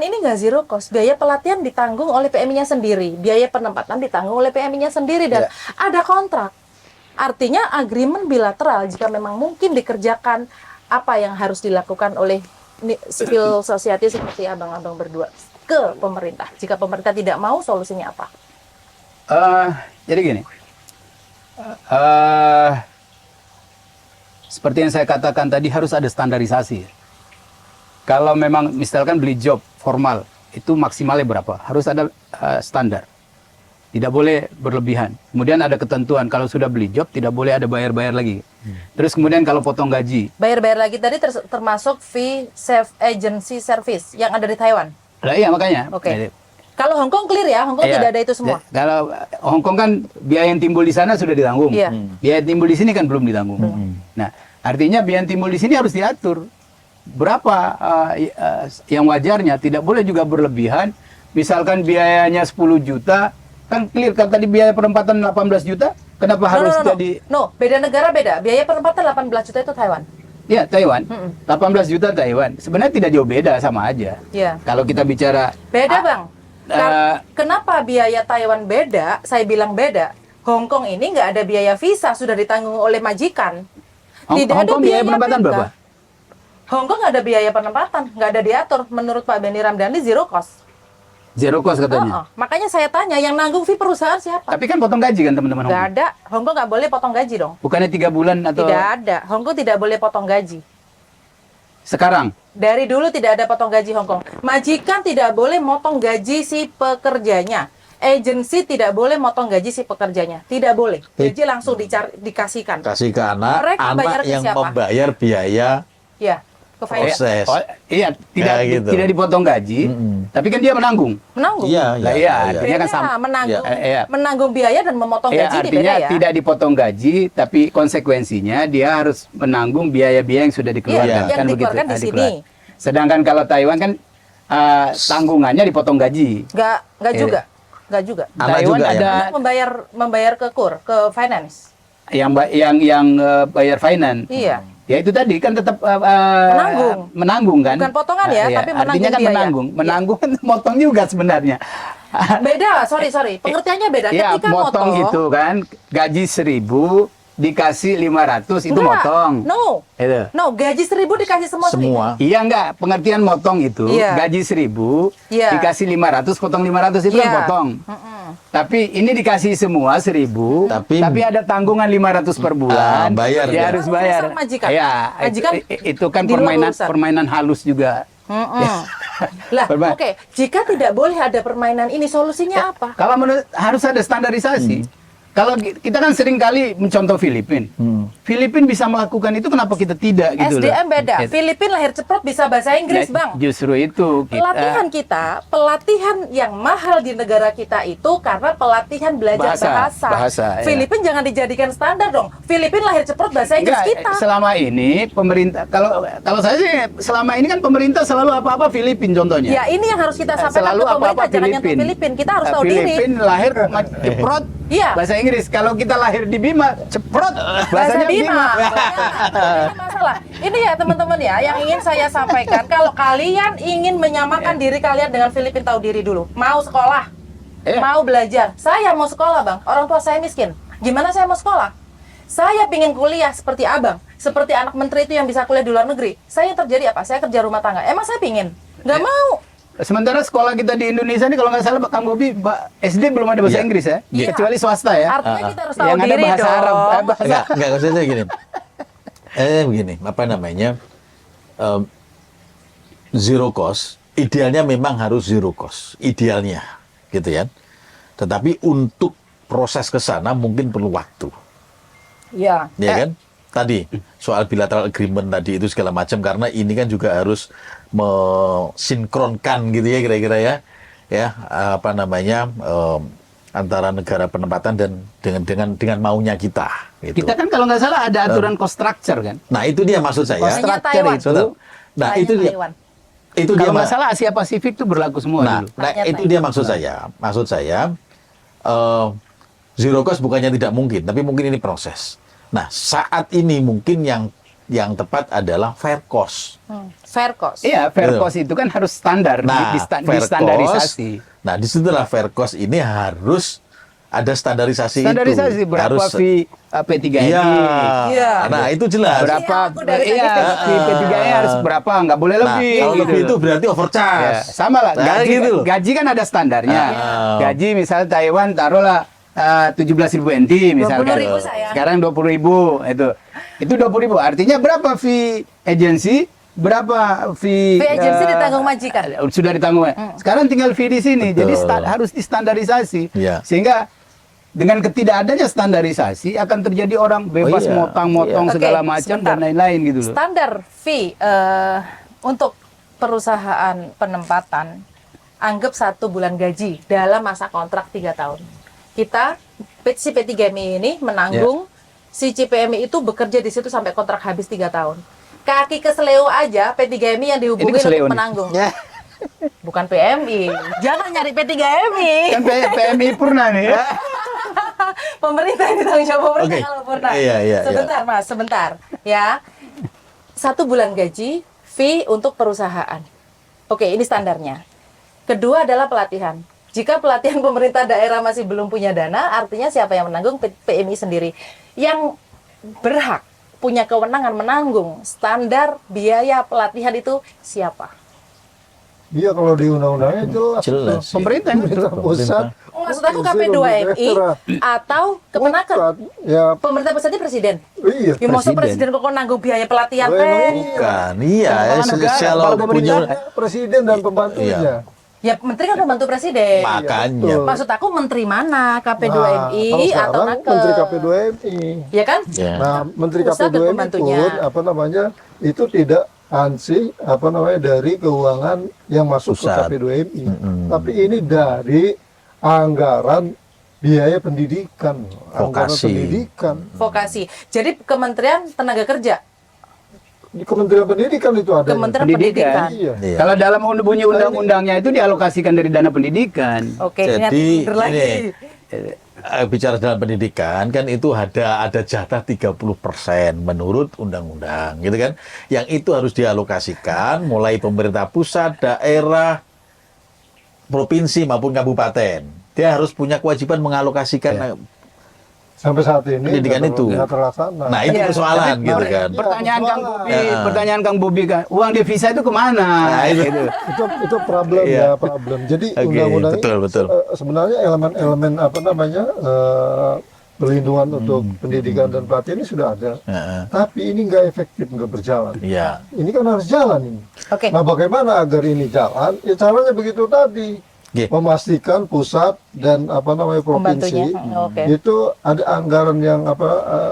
ini nggak zero cost. Biaya pelatihan ditanggung oleh PMI-nya sendiri. Biaya penempatan ditanggung oleh PMI-nya sendiri. Dan ada kontrak. Artinya agreement bilateral jika memang mungkin dikerjakan apa yang harus dilakukan oleh civil society seperti abang-abang berdua ke pemerintah. Jika pemerintah tidak mau, solusinya apa? Jadi gini. Seperti yang saya katakan tadi, harus ada standarisasi. Kalau memang misalkan beli job formal, itu maksimalnya berapa? Harus ada standar. Tidak boleh berlebihan. Kemudian ada ketentuan, kalau sudah beli job, tidak boleh ada bayar-bayar lagi. Terus kemudian kalau potong gaji. Bayar-bayar lagi tadi termasuk fee agency service yang ada di Taiwan. Lah iya makanya. Oke. Jadi, Kalau Hong Kong clear ya, Hong Kong iya. tidak ada itu semua. Kalau Hong Kong kan biaya yang timbul di sana sudah ditanggung. Iya. Biaya yang timbul di sini kan belum ditanggung. Nah, artinya biaya yang timbul di sini harus diatur. Berapa yang wajarnya, tidak boleh juga berlebihan. Misalkan biayanya 10 juta, kan clear kan tadi biaya penempatan 18 juta, kenapa harus jadi No, beda negara beda. Biaya penempatan 18 juta itu Taiwan. ya Taiwan. 18 juta Taiwan. Sebenarnya tidak jauh beda, sama aja. Iya. Kalau kita bicara Beda, Bang. eh, Kenapa biaya Taiwan beda? Saya bilang beda. Hong Kong ini nggak ada biaya visa, sudah ditanggung oleh majikan. Hong Kong biaya penempatan PK. berapa? Hong Kong nggak ada biaya penempatan, nggak ada diatur. Menurut Pak Benny Ramdhani zero cost. Zero cost katanya. Makanya saya tanya, yang nanggung fee perusahaan siapa? Tapi kan potong gaji kan teman-teman Hong Nggak Kong. ada. Hong Kong nggak boleh potong gaji dong. Bukannya 3 bulan atau Tidak ada. Hong Kong tidak boleh potong gaji. sekarang? Dari dulu tidak ada potong gaji Hong Kong. Majikan tidak boleh motong gaji si pekerjanya. Agensi tidak boleh motong gaji si pekerjanya. Tidak boleh. Gaji langsung dikasihkan. kasih ke anak, Mereka bayar anak ke yang siapa? membayar biaya Ya, ke finance. proses. Iya, tidak Ya, gitu. tidak dipotong gaji, tapi kan dia menanggung. Menanggung. Iya, Lah iya, artinya kan Beda, sama. menanggung, Iya. menanggung biaya dan memotong Ya, gaji di artinya beda ya. tidak dipotong gaji, tapi konsekuensinya dia harus menanggung biaya-biaya yang sudah dikeluarkan. Iya, yang kan dikeluarkan di Ah, sini. dikeluarkan. Sedangkan kalau Taiwan kan tanggungannya dipotong gaji. Nggak Iya. juga. Nggak juga. Anak Taiwan juga ada Membayar ke ke finance. yang bayar finance. Iya. Ya itu tadi kan tetap menanggung kan. Bukan potongan ya, Iya, tapi menanggung artinya kan biaya. menanggung kan motong juga sebenarnya. Beda, sorry. Pengertiannya beda. Iya, Ketika motong itu kan gaji 1.000, dikasih 500 itu Enggak. motong. No. Itu. No, gaji 1.000 dikasih semua. Semua. Iya enggak, pengertian motong itu Iya. gaji 1.000 Iya. dikasih 500 potong 500 itu kan Iya. potong. Tapi ini dikasih semua 1.000, Tapi- tapi ada tanggungan 500 per bulan. Bayar dia dia. harus bayar. Urusan majikan. Iya, Majikan itu kan di luar urusan. permainan halus juga. Lah, Berba- oke, jika tidak boleh ada permainan ini, solusinya apa? Kalau menurut harus ada standarisasi. Kalau kita kan sering kali mencontoh Filipina. Filipina bisa melakukan itu, kenapa kita tidak gitu loh. SDM beda. Filipina lahir ceprot bisa bahasa Inggris, Nah, Bang. Justru itu Pelatihan yang mahal di negara kita itu karena pelatihan belajar bahasa. iya. Filipina jangan dijadikan standar dong. Filipina lahir ceprot bahasa Inggris Enggak, kita. selama ini pemerintah kalau saya sih selama ini kan pemerintah selalu apa-apa Filipina contohnya. Ya, ini yang harus kita sampaikan Selalu ke pemerintah, apa-apa jangan nyentuh Filipina. Kita harus tahu diri. Filipina lahir ceprot Iya. bahasa Inggris. Kalau kita lahir di Bima ceprot Bahasa bahasanya Bima. Bima. Ini masalah. Ini ya teman-teman ya, yang ingin saya sampaikan. Kalau kalian ingin menyamakan diri kalian dengan Filipina, tahu diri dulu. Mau sekolah, Iya. mau belajar. Saya mau sekolah, Bang. Orang tua saya miskin. Gimana saya mau sekolah? Saya pingin kuliah seperti abang, seperti anak menteri itu yang bisa kuliah di luar negeri. Saya yang terjadi apa? Saya kerja rumah tangga. Emang saya pingin? Nggak mau. Sementara sekolah kita di Indonesia ini kalau nggak salah Kang Bobi SD belum ada bahasa Iya. Inggris ya, Iya. kecuali swasta ya. Artinya kita harus tahu Yang ada diri bahasa dong. Arab, Enggak, maksudnya gini. Begini, apa namanya? Zero cost, idealnya memang harus zero cost, idealnya, gitu ya. Tetapi untuk proses ke sana mungkin perlu waktu, Ya. ya kan? Tadi soal bilateral agreement tadi itu segala macam, karena ini kan juga harus mensinkronkan gitu ya kira-kira ya apa namanya antara negara penempatan dan dengan maunya kita. Gitu. Kita kan kalau nggak salah ada aturan cost structure kan. Nah itu dia maksud saya. Cost Hanya structure Taiwan. itu. Nah Hanya itu dia. Taiwan. Itu dia. Kalau nggak salah Asia Pasifik itu berlaku semua Nah, dulu. Hanya itu Taiwan. dia maksud saya. Maksud saya zero cost bukannya tidak mungkin, tapi mungkin ini proses. Nah saat ini mungkin yang tepat adalah fair cost. Fair cost. Iya, fair Betul. cost itu kan harus standar, Nah, fair distandarisasi. cost. Nah, disitulah fair cost ini harus ada standarisasi, Standarisasi itu. berapa Harus, fee P3MI. Iya. Iya. Nah, itu jelas. Berapa Iya, aku dari tadi fee P3MI harus berapa, nggak boleh Nah, lebih. kalau gitu lebih loh. itu berarti Ya, overcharge. sama lah, Nah, gaji, gitu loh. gaji kan ada standarnya. Ah. Gaji misalnya Taiwan taruhlah 17.000 NT misalkan. 20.000 sayang. Sekarang 20.000 itu. Itu 20.000. Artinya berapa fee agensi? Berapa fee Fee agensi ditanggung majikan. Sudah ditanggung. Sekarang tinggal fee di sini. Betul. Jadi harus distandarisasi. Iya. Sehingga dengan ketidakadanya standarisasi akan terjadi orang bebas iya. motong-motong Iya. segala Oke, macam sebentar. dan lain-lain gitu loh. Standar fee untuk perusahaan penempatan, anggap 1 bulan gaji dalam masa kontrak 3 tahun. Kita, si P3MI ini menanggung si CPMI itu bekerja di situ sampai kontrak habis 3 tahun. Kaki keseleo aja P3MI yang dihubungi keseleo untuk nih. menanggung. Bukan PMI. Jangan nyari P3MI. Kan PMI purna nih. Pemerintah yang ditanggung jawab pemerintah Oke. kalau pernah. Iya, iya, Sebentar Mas, sebentar. Ya. 1 bulan gaji, fee untuk perusahaan. Oke, ini standarnya. Kedua adalah pelatihan. Jika pelatihan pemerintah daerah masih belum punya dana, artinya siapa yang menanggung? PMI sendiri. Yang berhak punya kewenangan menanggung standar biaya pelatihan itu siapa? Iya, kalau di undang-undangnya jelas. Jelas, tuh. iya. Pemerintah yang betul. Pemerintah pusat. Maksud aku KP2MI atau Kemenaker? Bukan. Ya, Pemerintah pusatnya presiden. iya. Ya, maksud Presiden. presiden kok nanggung biaya pelatihan Oh, teh? emang Bukan, iya. Kepala negara, Kalau kepala pemerintah. punya Presiden dan pembantunya. Iya. Ya, menteri kan pembantu presiden. makanya. betul. Maksud aku menteri mana? Nah, KP2MI kalau atau sekarang Naker? Menteri KP2MI. Ya kan? Ya. Nah, Menteri Pusat dan KP2MI pembantunya. pun apa namanya itu tidak ansih apa namanya dari keuangan yang masuk Pusat. ke KP2MI, tapi ini dari anggaran biaya pendidikan, anggaran Vokasi. pendidikan Vokasi. Jadi Kementerian Tenaga Kerja, di Kementerian Pendidikan itu ada. Kementerian Pendidikan. Pendidikan. Iya. Iya. Kalau dalam bunyi undang-undangnya itu dialokasikan dari dana pendidikan. Oke, ingat Jadi bener lagi. ini bicara dalam pendidikan kan itu ada jatah 30% menurut undang-undang gitu kan. Yang itu harus dialokasikan mulai pemerintah pusat, daerah, provinsi maupun kabupaten. Dia harus punya kewajiban mengalokasikan sampai saat ini Pendidikan itu. nggak terlaksana. Nah, itu Iya. persoalan gitu kan. Pertanyaan Kang persoalan. Bobi, pertanyaan Kang Bobi kan, uang devisa itu kemana? Nah, itu. Gitu. Itu problem Iya. ya, problem. Jadi Oke, undang-undang betul, ini betul. sebenarnya elemen-elemen apa namanya perlindungan untuk pendidikan dan pelatihan ini sudah ada. Heeh. Tapi ini nggak efektif, nggak berjalan. Iya. Ini kan harus jalan ini. Oke. Nah, bagaimana agar ini jalan? Ya caranya begitu tadi. Oke. Memastikan pusat dan apa namanya provinsi Pembantunya. Oke. itu ada anggaran yang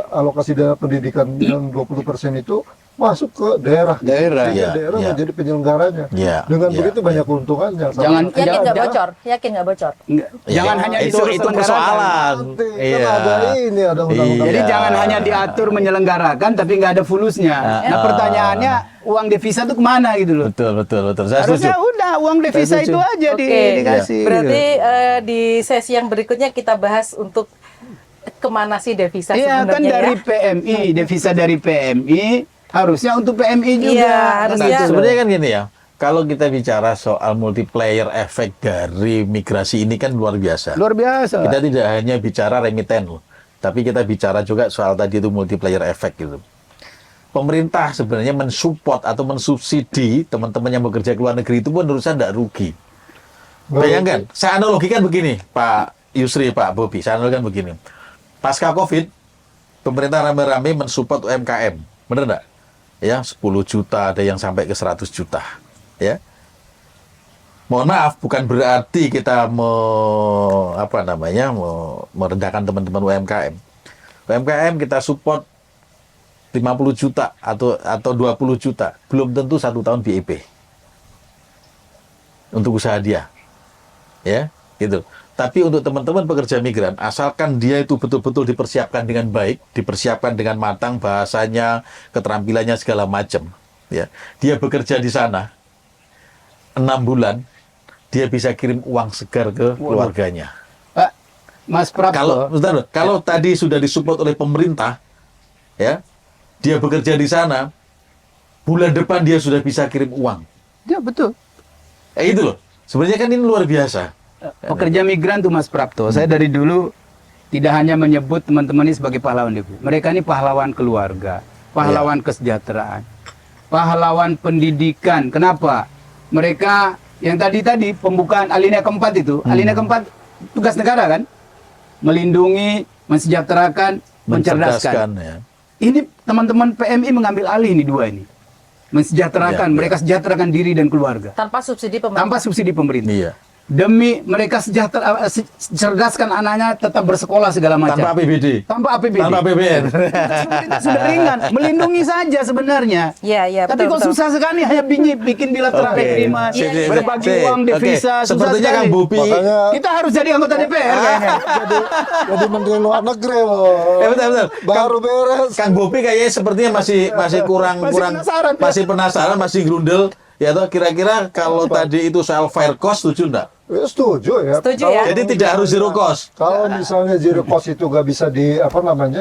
alokasi dana pendidikan yang 20% itu masuk ke daerah. Daerah. Sehingga Iya, daerah iya. menjadi penyelenggaranya. Iya, Dengan iya, begitu banyak keuntungannya. Jangan- Yakin nggak jangan- bocor? Yakin nggak bocor? Enggak, jangan Ya, hanya itu diselenggarakan. persoalan. Nanti Iya. kan ada ini, ada undang-undang. Jadi Iya. jangan hanya diatur menyelenggarakan tapi nggak ada fulusnya. Nah Ah. pertanyaannya uang devisa itu kemana gitu loh? Betul, betul, betul. Saya setuju. Harusnya udah uang devisa Saya itu setuju. aja Oke. dikasih. Berarti gitu. di sesi yang berikutnya kita bahas untuk kemana sih devisa Iya kan sebenarnya dari ya? PMI, devisa dari PMI harusnya untuk PMI juga. Iya, Nah, harusnya. sebenarnya kan gini ya. Kalau kita bicara soal multiplier efek dari migrasi ini kan luar biasa. Luar biasa. Kita tidak hanya bicara remiten loh, tapi kita bicara juga soal tadi itu multiplier efek gitu. Pemerintah sebenarnya mensupport atau mensubsidi teman-teman yang bekerja ke luar negeri itu pun menurut saya tidak rugi. Bayangkan, saya analogikan begini, Pak Yusri, Pak Bobi, saya analogikan begini. Pasca COVID, pemerintah rame-rame mensupport UMKM, benar enggak? Ya, 10 juta, ada yang sampai ke 100 juta. Ya. Mohon maaf, bukan berarti kita merendahkan teman-teman UMKM. UMKM kita support 50 juta atau 20 juta, belum tentu 1 tahun BIP untuk usaha dia. Ya, gitu. Tapi untuk teman-teman pekerja migran, asalkan dia itu betul-betul dipersiapkan dengan baik, dipersiapkan dengan matang bahasanya, keterampilannya segala macam, ya. Dia bekerja di sana 6 bulan, dia bisa kirim uang segar ke keluarganya. Pak, Mas Prapto. Kalau tadi sudah disupport oleh pemerintah, ya, dia bekerja di sana, bulan depan dia sudah bisa kirim uang. Ya betul. Itu loh. Sebenarnya kan ini luar biasa. Pekerja migran tuh Mas Prapto, saya dari dulu tidak hanya menyebut teman-teman ini sebagai pahlawan DP. Mereka ini pahlawan keluarga, pahlawan kesejahteraan, pahlawan pendidikan. Kenapa? Mereka yang tadi pembukaan alinea keempat itu, alinea keempat tugas negara kan? Melindungi, mensejahterakan, mencerdaskan. Ya. Ini teman-teman PMI mengambil alih ini dua ini. Mensejahterakan, Ya, mereka sejahterakan diri dan keluarga. Tanpa subsidi pemerintah. Tanpa subsidi pemerintah. Iya. Demi mereka cerdaskan anaknya tetap bersekolah segala macam. Tanpa APBD. Tanpa APBD. Tanpa APBN. Pemerintah sudah ringan, melindungi saja sebenarnya. Iya, iya, Tapi kok betul. susah sekali hanya bikin bilateral Oke. agreement, Iya, iya, berbagi Sip. uang devisa, Oke. susah Sepertinya sekali. Kang Bobi. Makanya Kita harus jadi anggota DPR kayaknya. jadi menteri luar negeri loh. Betul. Baru beres. Kang Bobi kayaknya sepertinya masih kurang penasaran, ya. masih penasaran, masih grundel. Ya toh kira-kira kalau tadi itu soal fair cost setuju enggak? Ya, setuju ya. Setuju Kalau- ya. Jadi tidak harus zero cost. Kalau misalnya zero cost itu nggak bisa ya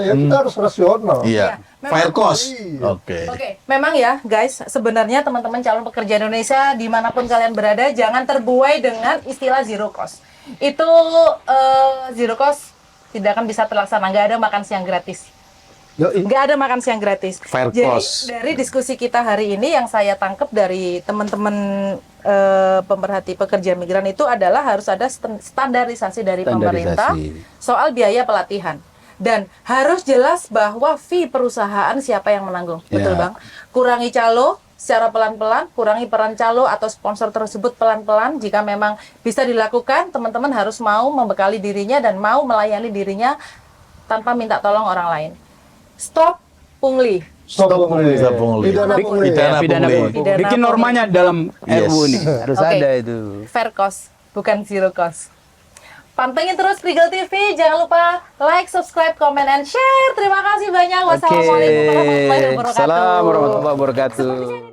kita harus rasional. Iya. memang- Fair cost. Iya. Oke. Oke, memang ya guys, sebenarnya teman-teman calon pekerja Indonesia dimanapun kalian berada, jangan terbuai dengan istilah zero cost. Itu zero cost tidak akan bisa terlaksana, nggak ada makan siang gratis. Nggak ada makan siang gratis. Fair Jadi cost. dari diskusi kita hari ini yang saya tangkap dari teman-teman pemerhati pekerja migran itu adalah harus ada standarisasi dari pemerintah soal biaya pelatihan. Dan harus jelas bahwa fee perusahaan siapa yang menanggung. Betul Ya. Bang? Kurangi calo secara pelan-pelan, kurangi peran calo atau sponsor tersebut pelan-pelan. Jika memang bisa dilakukan, teman-teman harus mau membekali dirinya dan mau melayani dirinya tanpa minta tolong orang lain. Stop pungli. Stop pungli. Stop pungli. Pidana pungli. Pidana pungli. Pidana Bikin pungli. normanya dalam Yes. RU ini. Harus Oke. ada itu. Fair cost, bukan zero cost. Pantengin terus Prigel TV, jangan lupa like, subscribe, comment, and share. Terima kasih banyak. Wassalamualaikum warahmatullahi wabarakatuh. Salam warahmatullahi wabarakatuh. Seperti